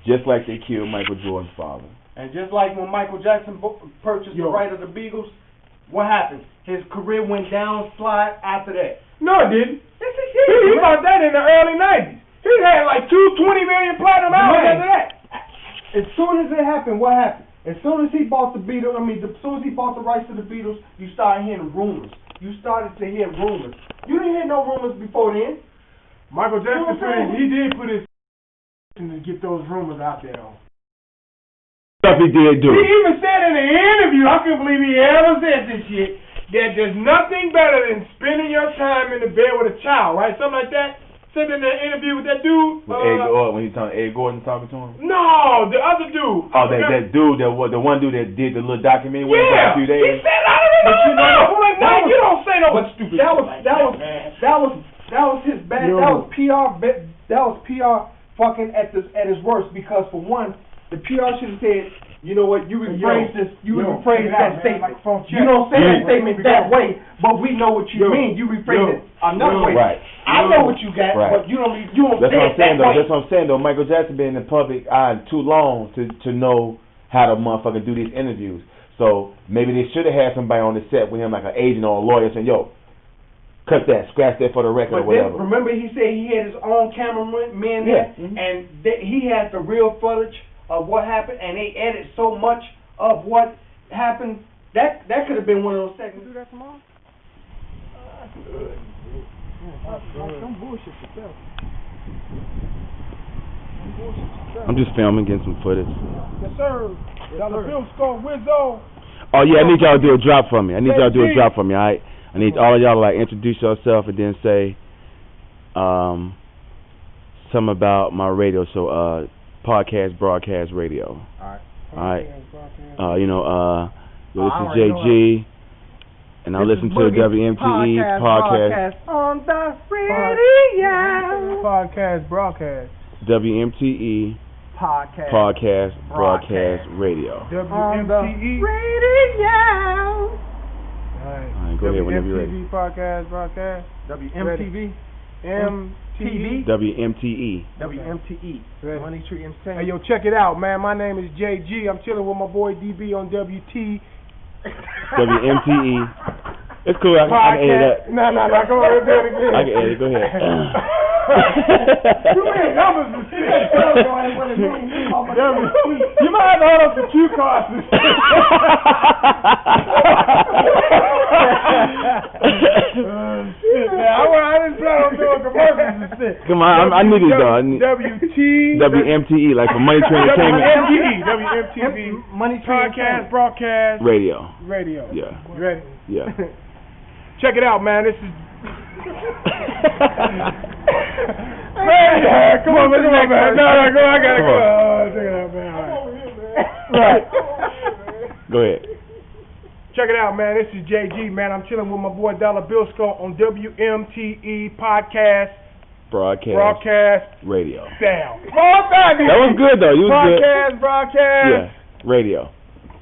just like they killed Michael Jordan's father. And just like when Michael Jackson purchased the right of the Beatles, what happened? His career went down slide after that. No, it didn't. Yes, it did. He bought that in the early 90s. He had like 20 million platinum albums after that. As soon as it happened, what happened? As soon as he bought the Beatles, as soon as he bought the rights to the Beatles, you started hearing rumors. You started to hear rumors. You didn't hear no rumors before then. Michael Jackson, he did put his to get those rumors out there. Stuff he did do. He even said in the interview, I couldn't believe he ever said this shit, that there's nothing better than spending your time in the bed with a child, right? Something like that. Said in the interview with that dude. With when he talking, Ed Gordon talking to him? No, the other dude. Oh, that dude, the one dude that did the little documentary with him for a few days? He said I don't know. Man, you don't say no stupid that was his bad. That was PR. That was PR fucking at his worst, because for one, the PR should have said, you know what, you rephrase this. You rephrase that statement. You don't say that statement that way, but we know what you mean. You rephrase it another way. Right. I know what you got, but you don't That's say what I'm it saying that though. way. That's what I'm saying though. Michael Jackson been in the public eye too long to know how to motherfucking do these interviews. So maybe they should have had somebody on the set with him, like an agent or a lawyer, saying, "Yo, cut that, scratch that for the record," or whatever. Then, remember, he said he had his own cameraman there, and he had the real footage of what happened, and they edited so much of what happened. That could have been one of those segments. Do that tomorrow? Don't bullshit yourself. I'm just filming, getting some footage. Yes, sir. Dollar Bill Score, Wizzo. Oh yeah, I need y'all to do a drop for me. Alright? I need all of y'all to like introduce yourself and then say something about my radio show, podcast, broadcast, radio. Alright. This is JG, and I listen to WMTE podcast on the radio. Podcast, broadcast. WMTE podcast, broadcast, radio. WMTE radio. Alright, go ahead whenever you're ready. WMTV podcast, broadcast. WMTV. WMTE. Money Tree Entertainment. Hey, yo, check it out, man. My name is JG. I'm chilling with my boy DB on WMTE. It's cool. I can edit that. No. Come on, let's do it again. I can edit. Go ahead. Too many numbers and shit. You might have to hold up the cue cards and shit. I didn't plan on doing commercials and shit. Come on, I need it though. WMTE, like for Money Tree Entertainment. WMTV. Money Tree Podcast, broadcast. Radio. Yeah. You ready? Yeah. Check it out, man. This is. Come on, man. No, go. I gotta go. Check it out, man. Right. Go ahead. Check it out, man. This is JG, man. I'm chilling with my boy Dollar Bilsco on WMTE podcast. Broadcast. Radio. Sound. That was good though. You was good. Broadcast. Yeah. Radio.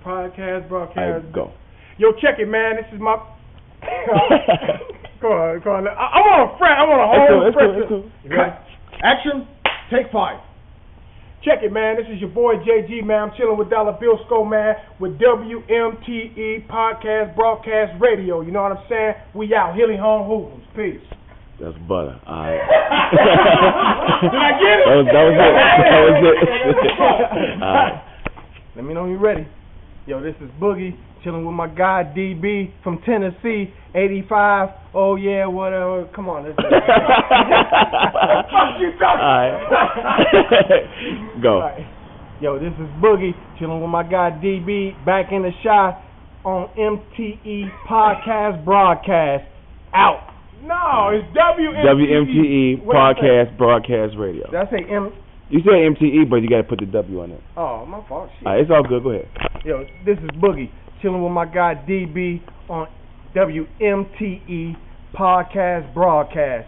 Podcast. Broadcast. All right, go. Yo, check it, man. This is my. Come on. I want a friend. I want a whole friend. It's cool. Action. Take 5. Check it, man. This is your boy JG, man. I'm chilling with Dollar Bill Sco, man, with WMTE Podcast Broadcast Radio. You know what I'm saying? We out. Hilly Home Hoopers. Peace. That's butter. All right. Did I get it? That was it. All right. Let me know when you're ready. Yo, this is Boogie, chilling with my guy DB from Tennessee, 85. Oh yeah, whatever. Come on, let's go. Fuck you talking. All right. Go. All right. Yo, this is Boogie, chilling with my guy DB, back in the shot on MTE Podcast Broadcast. Out. No, it's WMTE Podcast Broadcast Radio. Did I say M? You said MTE, but you got to put the W on it. Oh, my fault. Shit. All right, it's all good. Go ahead. Yo, this is Boogie, chilling with my guy DB on WMTE Podcast Broadcast.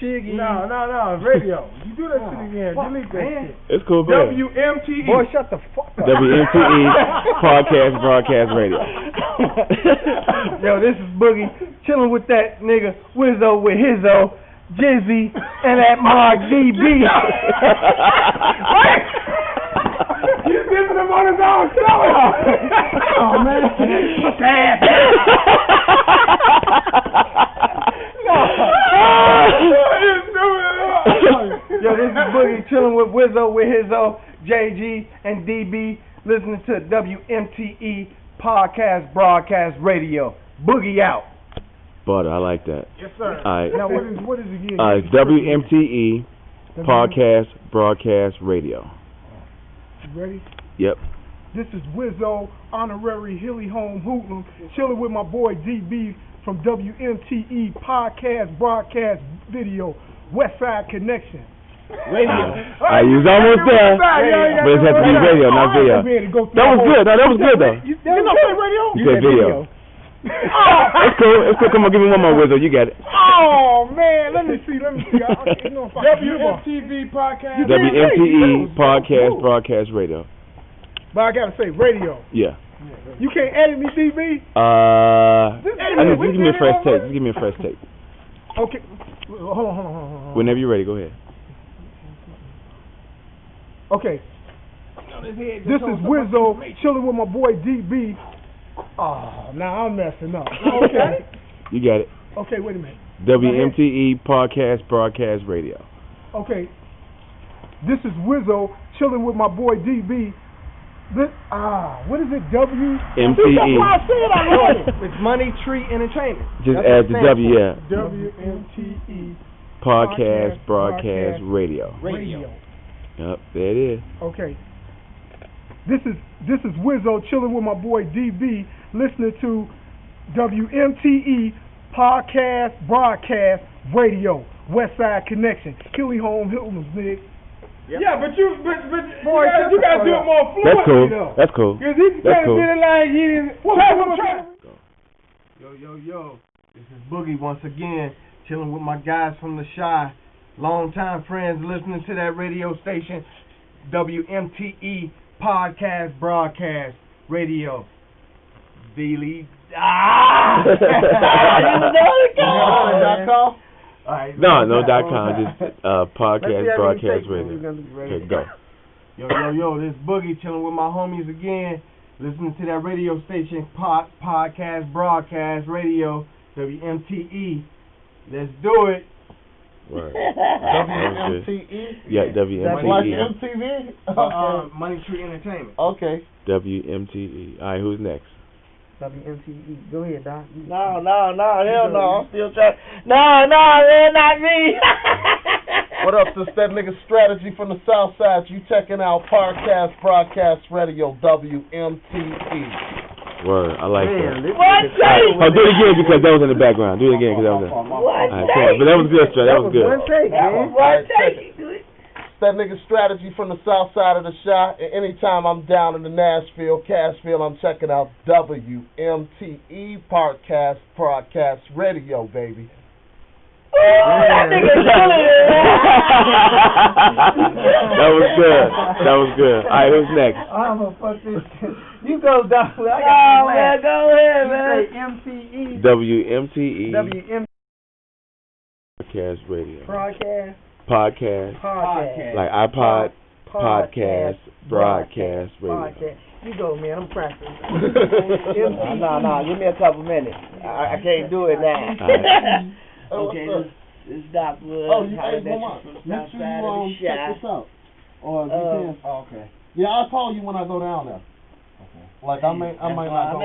Shiggy. No, radio. You do that shit again. Delete that shit. It's cool, man. WMTE. Boy, shut the fuck up. WMTE Podcast Broadcast Radio. Yo, this is Boogie, chilling with that nigga Wizzo with Hizzo, Jizzy, and that Mark DB. You dissing him on his own show. Oh, man. Yo, this is Boogie chilling with Wizzo with Hizzo, JG, and DB, listening to WMTE Podcast Broadcast Radio. Boogie out. Butter, I like that. Yes, sir. All right. Now, what is it again? WMTE Podcast Broadcast Radio. You ready? Yep. This is Wizzo, honorary Hilly Home Hoopin', chilling with my boy DB from WMTE Podcast Broadcast Video, Westside Connection. Radio. You was almost there, but it has to be radio, not video. That was good. No, that was good though. You know say radio? You said video. It's cool. It's cool. Come on, give me one more Wizzo. You got it. Oh man, let me see. WMTV Podcast. WMTE Podcast Broadcast Radio. But I gotta say radio. Yeah. You can't edit me, DB. Just give me a fresh tape. Just give me a fresh tape. Okay. Hold on. Whenever you're ready, go ahead. Okay. This is Wizzo chilling with my boy DB. Oh, now I'm messing up. Okay. You got it. Okay, wait a minute. WMTE Podcast Broadcast Radio. Okay. This is Wizzo chilling with my boy DB. What is it? MTE. That's why I said I read it. It's Money Tree Entertainment. Just add the W, yeah. WMTE Podcast Broadcast Radio. Yep, there it is. Okay. This is Wizzo chilling with my boy DB, listening to WMTE Podcast Broadcast Radio, Westside Connection, Hilly Home Hilton's, nigga. Yep. Yeah, but you gotta do it more fluently, though. That's cool. Because he kind of did it like he didn't. Yo. This is Boogie once again, chilling with my guys from the Sha, longtime friends, listening to that radio station, WMTE Podcast Broadcast Radio. Delete. .com? Right, no, .com. Just Podcast Broadcast Radio. Okay, go. Yo, this Boogie chilling with my homies again, listening to that radio station, Podcast Broadcast Radio, WMTE. Let's do it. Right. WMTE? Yeah, WMTE. That's like MTV? Okay. Money Tree Entertainment. Okay. WMTE. All right, who's next? WMTE. Go ahead, Doc. No, hell no. I'm still trying. No, man, not me. What up, this that nigga Strategy from the South Side. You checking out Podcast Broadcast Radio, WMTE. Word, I like that. What take? Oh, do it again because that was in the background. Do it again because that was in. What take? But that was good, Strat. That was good. One take, man. What take? That nigga Strategy from the South Side of the Shot. And anytime I'm down in the Nashville, Cashville, I'm checking out WMTE Podcast Broadcast Radio, baby. That nigga killing it. That was good. That was good. All right, who's next? I'm gonna fuck this shit. You go down. Go ahead, man. You say MTE. WMTE. WMTE. Podcast Radio. Broadcast. Podcast. Podcast. Like iPod. Podcast Broadcast Radio. You go, man. I'm practicing. No. Give me a couple minutes. I can't do it now. Okay, this is Doc Wood. Oh, you make sure you check this out. Or you can. Oh, okay. Yeah, I'll call you when I go down there. Okay. Like I might not go.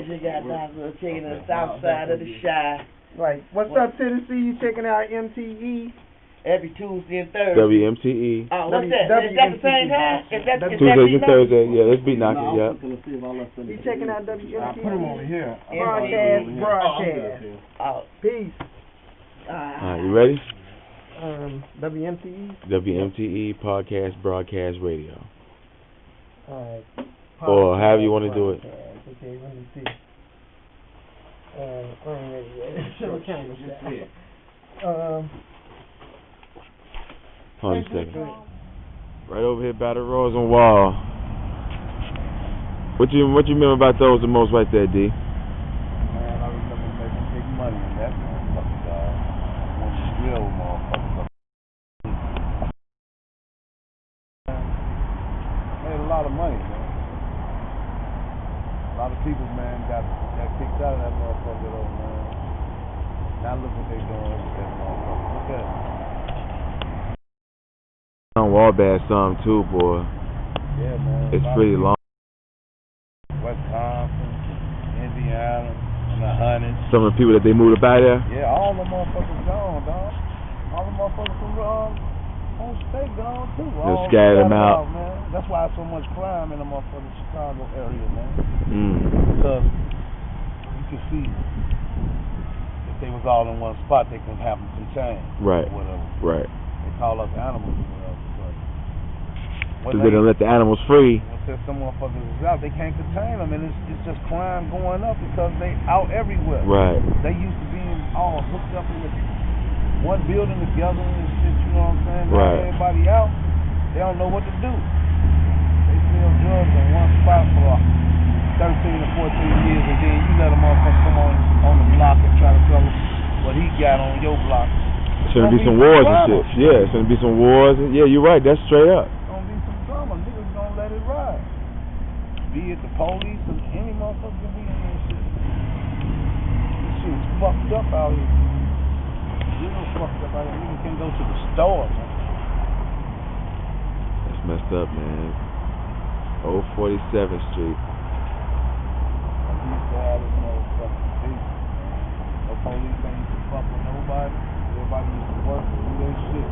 You got Doc Wood taking the south side of the Chi. Right. What's up, Tennessee? You checking out MTE? Every Tuesday and Thursday. WMTE. Oh, what's that? Is that the same time? Tuesdays and Thursdays. Yeah, let's beat knocking. Yeah. You checking out WMTE? I put him over here. Broadcast. Oh, Peace. You ready? WMTE. WMTE Podcast Broadcast Radio. Alright. Or however you want to do it. Okay, let me see. Hold on a second. Right over here by the Rose and Wall. What you remember about those the most right there, D? Man, I remember making big money in that motherfucker, dog. When you real motherfuckers. Made a lot of money, man. A lot of people, man, got kicked out of that motherfucker, though, man. Now look what they doing with that motherfucker. Look at it. On Wabash some too, boy. Yeah, man. It's pretty long. Wisconsin, Indiana, and the Hunted. Some of the people that they moved up out there. Yeah, all the motherfuckers gone, dog. All the motherfuckers from home state gone too. Just scattered them out. Man. That's why there's so much crime in the motherfucking Chicago area, man. Because you can see if they was all in one spot, they could have them contained. Right. Or whatever. Right. They call up animals or whatever. Because they don't let the animals free. Since some motherfuckers is out, they can't contain them, and it's just crime going up because they out everywhere. Right. They used to being all hooked up in one building together and shit, you know what I'm saying? Right. Now everybody out, they don't know what to do. They sell drugs in one spot for 13 or 14 years, and then you let a motherfucker come on the block and try to sell what he got on your block. It's gonna be some wars and shit. Yeah, it's gonna be some wars. Yeah, you're right. That's straight up. Let it ride. Be it the police or any motherfucker can be in this shit. This shit's fucked up out here. Real fucked up out here. Niggas can go to the store, man. That's messed up, man. Old 47th Street. These guys is motherfucking peace. No police ain't to fuck with nobody. Everybody needs to work and do their shit.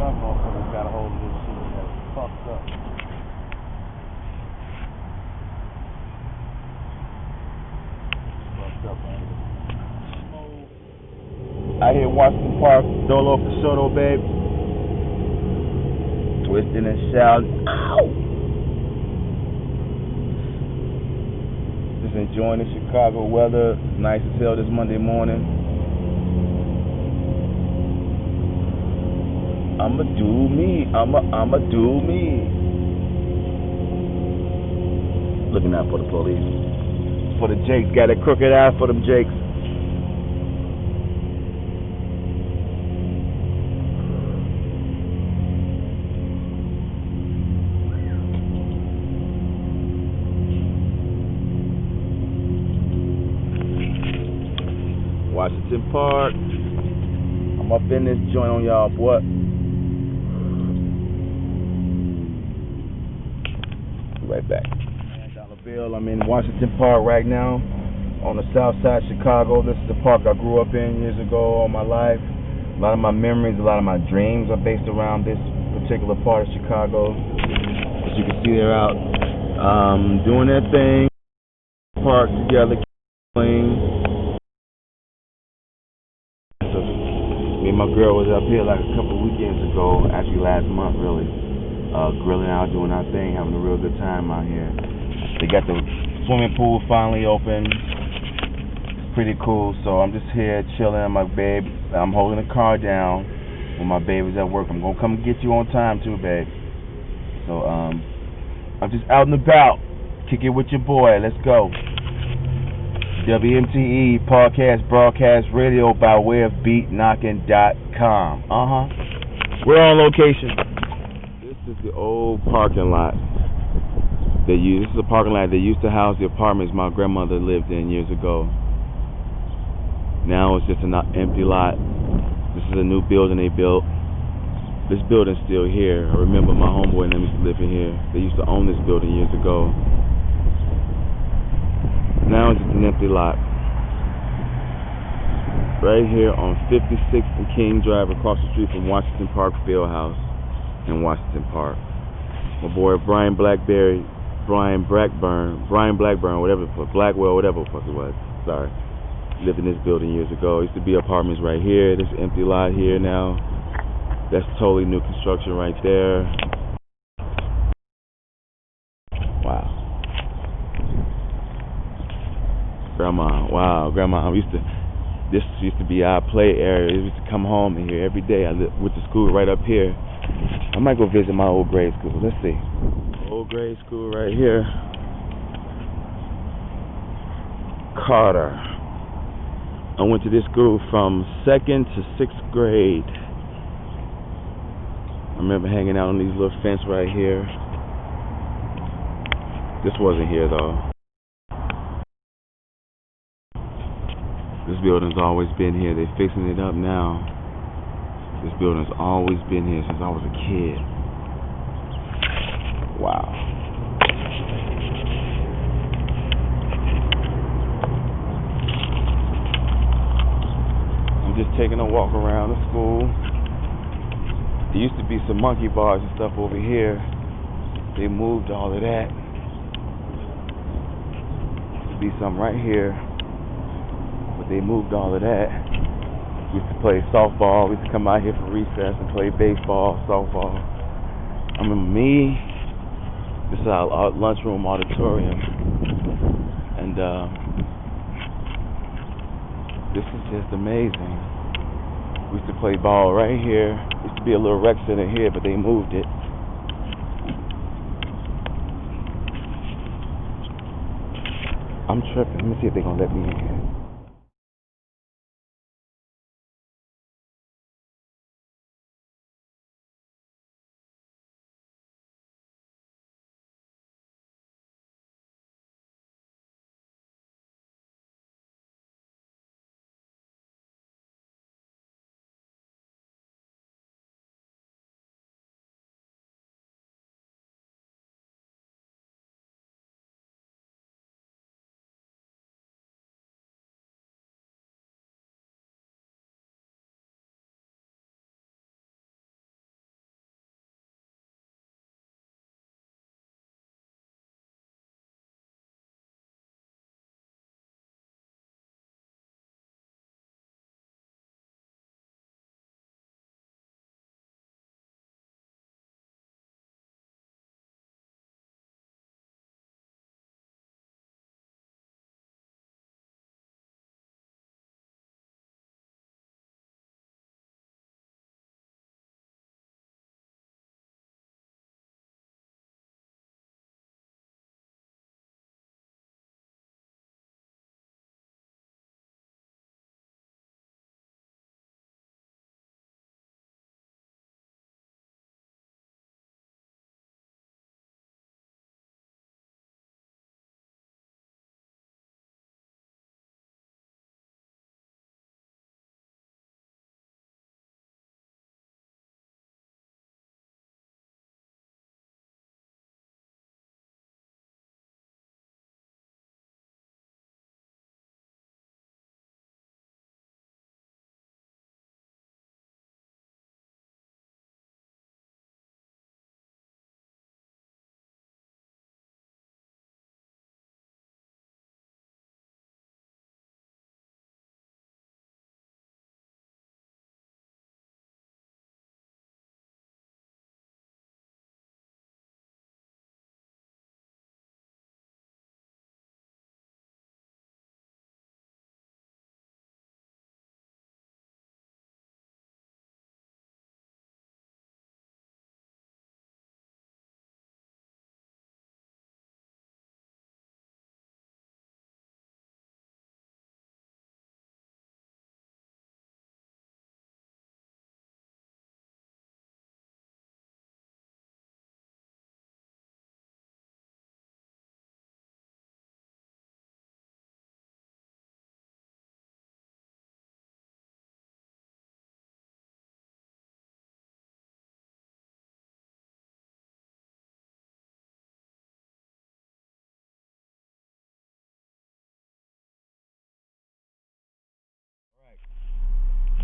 Some motherfuckers got a hold of this shit. Fucked up. Fucked up, man. I hear Washington Park, Dolo for Soto, babe. Twisting and shouting. Ow! Just enjoying the Chicago weather. It's nice as hell this Monday morning. I'ma do me. I'ma do me. Looking out for the police. For the Jakes. Got a crooked eye for them Jakes. Washington Park. I'm up in this joint on y'all, boy. Right back. $1 bill. I'm in Washington Park right now on the south side of Chicago. This is the park I grew up in years ago all my life. A lot of my memories, a lot of my dreams are based around this particular part of Chicago. As you can see, they're out doing their thing. Park together, clean. So me and my girl was up here like a couple of weekends ago, actually last month really. Grilling out, doing our thing, having a real good time out here. They got the swimming pool finally open. It's pretty cool. So I'm just here chilling. My babe, I'm holding the car down when my baby's at work. I'm gonna come get you on time too, babe. So I'm just out and about. Kick it with your boy. Let's go. WMTE Podcast Broadcast Radio by way of BeatKnocking.com. We're on location. This is the old parking lot. This is a parking lot they used to house the apartments my grandmother lived in years ago. Now it's just an empty lot. This is a new building they built. This building's still here. I remember my homeboy and them used to live in here. They used to own this building years ago. Now it's just an empty lot. Right here on 56th and King Drive, across the street from Washington Park Fieldhouse in Washington Park. My boy Brian Blackburn, whatever, Blackwell, whatever the fuck it was. Sorry. Lived in this building years ago. Used to be apartments right here. This empty lot here now. That's totally new construction right there. Wow. Grandma this used to be our play area. We used to come home in here every day. I went to school right up here. I might go visit my old grade school. Let's see. Old grade school right here. Carter. I went to this school from 2nd to 6th grade. I remember hanging out on these little fence right here. This wasn't here though. This building's always been here. They're fixing it up now. This building's always been here since I was a kid. Wow. I'm just taking a walk around the school. There used to be some monkey bars and stuff over here. They moved all of that. Used to be some right here, but they moved all of that. We used to play softball. We used to come out here for recess and play baseball, softball. I remember this is our lunchroom auditorium, and this is just amazing. We used to play ball right here. Used to be a little rec center here, but they moved it. I'm tripping. Let me see if they're gonna let me in here.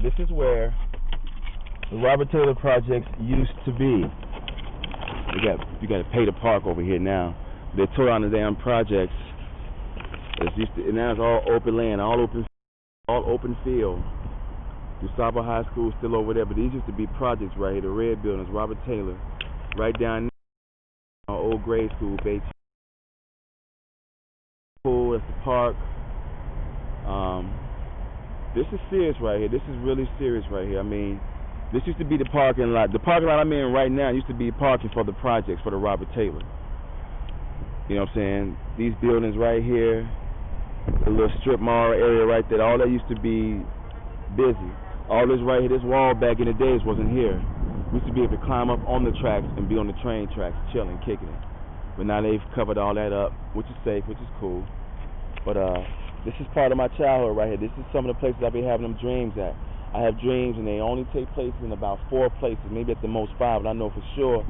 This is where the Robert Taylor projects used to be. You got to pay to park over here now. They tore down the damn projects. And now it's all open land, all open field. DeSable High School still over there, but these used to be projects right here. The red buildings, Robert Taylor, right down there. Our old grade school, Bay. Pool, that's the park. This is serious right here. This is really serious right here. I mean, this used to be the parking lot. The parking lot I'm in right now used to be parking for the projects for the Robert Taylor. You know what I'm saying? These buildings right here, the little strip mall area right there, all that used to be busy. All this right here, this wall back in the days wasn't here. We used to be able to climb up on the tracks and be on the train tracks, chilling, kicking it. But now they've covered all that up, which is safe, which is cool. But this is part of my childhood right here. This is some of the places I be having them dreams at. I have dreams and they only take place in about 4 places, maybe at the most 5, but I know for sure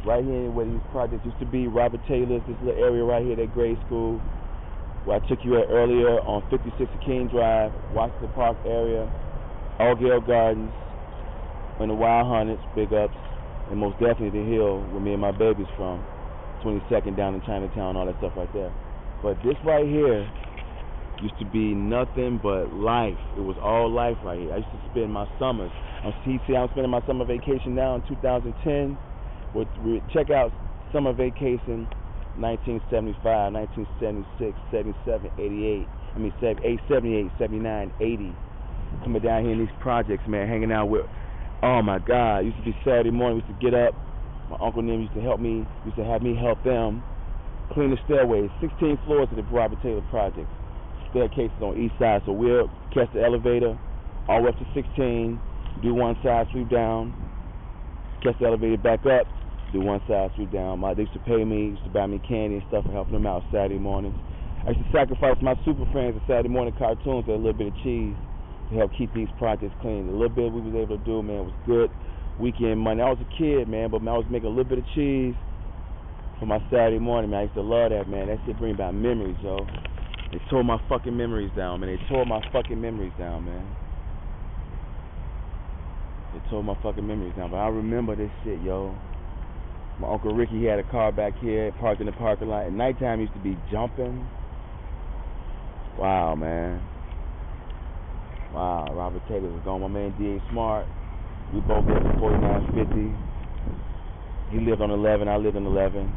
right here where these projects used to be, Robert Taylor's, this little area right here, that grade school, where I took you at earlier on 56 King Drive, Washington Park area, Allgale Gardens, and the Wild Hunters, big ups, and most definitely the Hill where me and my baby's from, 22nd down in Chinatown, all that stuff right there. But this right here used to be nothing but life. It was all life right here. I used to spend my summers. I'm spending my summer vacation now in 2010. Check out summer vacation 1975, 1976, 77, 88. 78, 79, 80. Coming down here in these projects, man, hanging out with, oh my God, it used to be Saturday morning, we used to get up. My uncle and them used to have me help them clean the stairways, 16 floors of the Robert Taylor project. Staircases on each side, so we'll catch the elevator all the way up to 16, do one side, sweep down, catch the elevator back up, do one side, sweep down. They used to pay me, used to buy me candy and stuff for helping them out Saturday mornings. I used to sacrifice my Super Friends and Saturday morning cartoons with a little bit of cheese to help keep these projects clean. The little bit we was able to do, man, was good weekend money. I was a kid, man, but man, I was making a little bit of cheese for my Saturday morning, man. I used to love that, man. That shit bring back memories, yo. They tore my fucking memories down, man. They tore my fucking memories down, man. They tore my fucking memories down, but I remember this shit, yo. My Uncle Ricky, he had a car back here, parked in the parking lot. At nighttime, he used to be jumping. Wow, man. Wow, Robert Taylor was gone. My man D.A. Smart, we both lived in 4950. He lived on 11, I lived on 11.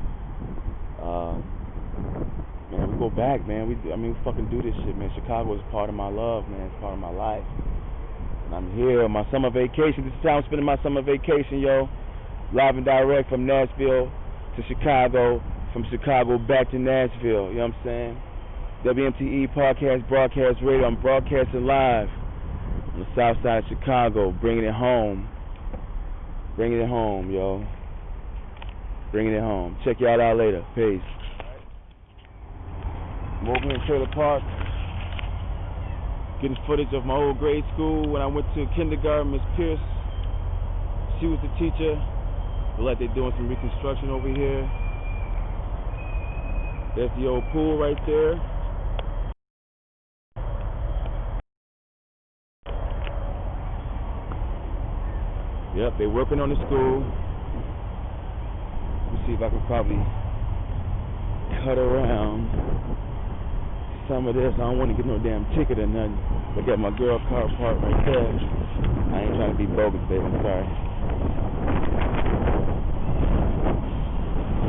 Man, we go back, man. We fucking do this shit, man. Chicago is part of my love, man. It's part of my life. And I'm here on my summer vacation. This is how I'm spending my summer vacation, yo. Live and direct from Nashville to Chicago, from Chicago back to Nashville. You know what I'm saying? WMTE Podcast, Broadcast Radio. I'm broadcasting live on the south side of Chicago, bringing it home. Bringing it home, yo. Bringing it home. Check y'all out later. Peace. I'm over in Trailer Park, getting footage of my old grade school when I went to kindergarten. Miss Pierce, she was the teacher. Look like they're doing some reconstruction over here. There's the old pool right there. Yep, they're working on the school. Let me see if I can probably cut around some of this. I don't want to get no damn ticket or nothing. I got my girl car parked right there. I ain't trying to be bogus, baby. I'm sorry.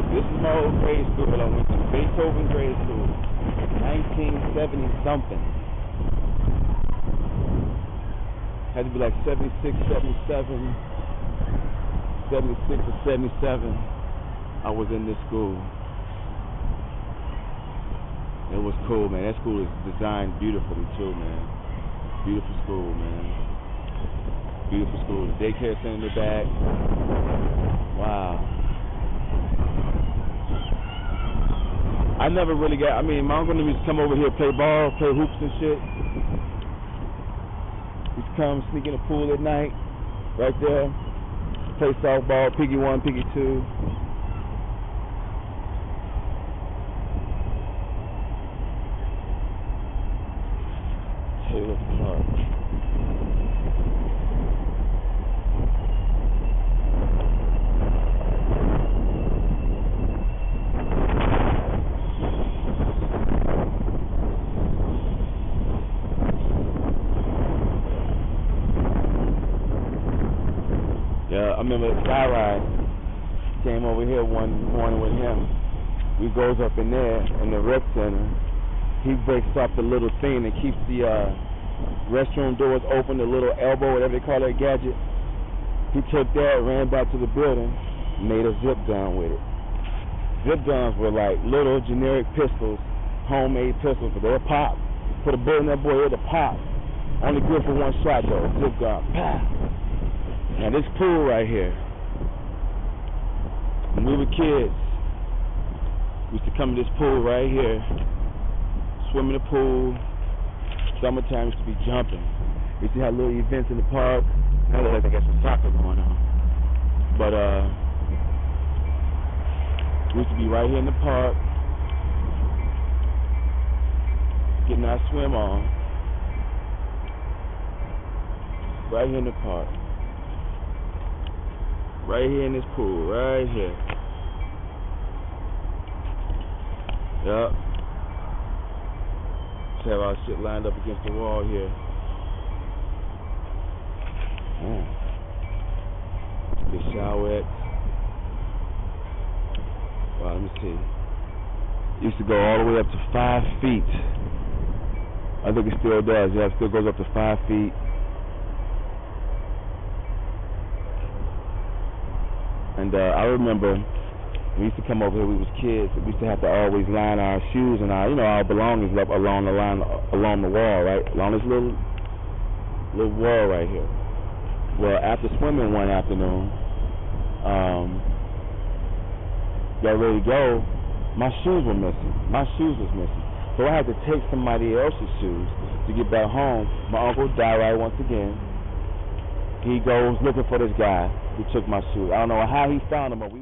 This is my old grade school I went to. Beethoven Grade School. 1970 something. Had to be like 76, 77, 76 or 77. I was in this school. It was cool, man. That school is designed beautifully too, man. Beautiful school, man. Beautiful school. The daycare center in the back. Wow. I never really got, my uncle used to come over here, play ball, play hoops and shit. Used to come, sneak in the pool at night, right there. Play softball, Piggy 1, Piggy 2. Taylor Park. Yeah, I remember Byron came over here one morning with him. We goes up in there in the rec center. He breaks off the little thing that keeps the restroom doors open, the little elbow, whatever they call that gadget. He took that, ran back to the building, made a zip gun with it. Zip guns were like little generic pistols, homemade pistols, but they'll pop. Put a bullet in that boy, it'll pop. Only good for one shot though, zip gun, pow. Now this pool right here, when we were kids, we used to come to this pool right here, swim in the pool. Summertime used to be jumping. We used to have little events in the park. Now they got some soccer going on. But we used to be right here in the park, getting our swim on. Right here in the park. Right here in this pool, right here. Yup. Just have our shit lined up against the wall here. Get showerettes. Well, let me see. Used to go all the way up to 5 feet. I think it still does. Yeah, it still goes up to 5 feet. And I remember we used to come over here. We was kids. We used to have to always line our shoes and our belongings up along the line, along the wall, right, along this little wall right here. Well, after swimming one afternoon, got ready to go. My shoes were missing. My shoes was missing. So I had to take somebody else's shoes to get back home. My uncle died right once again. He goes looking for this guy who took my shoes. I don't know how he found him, but we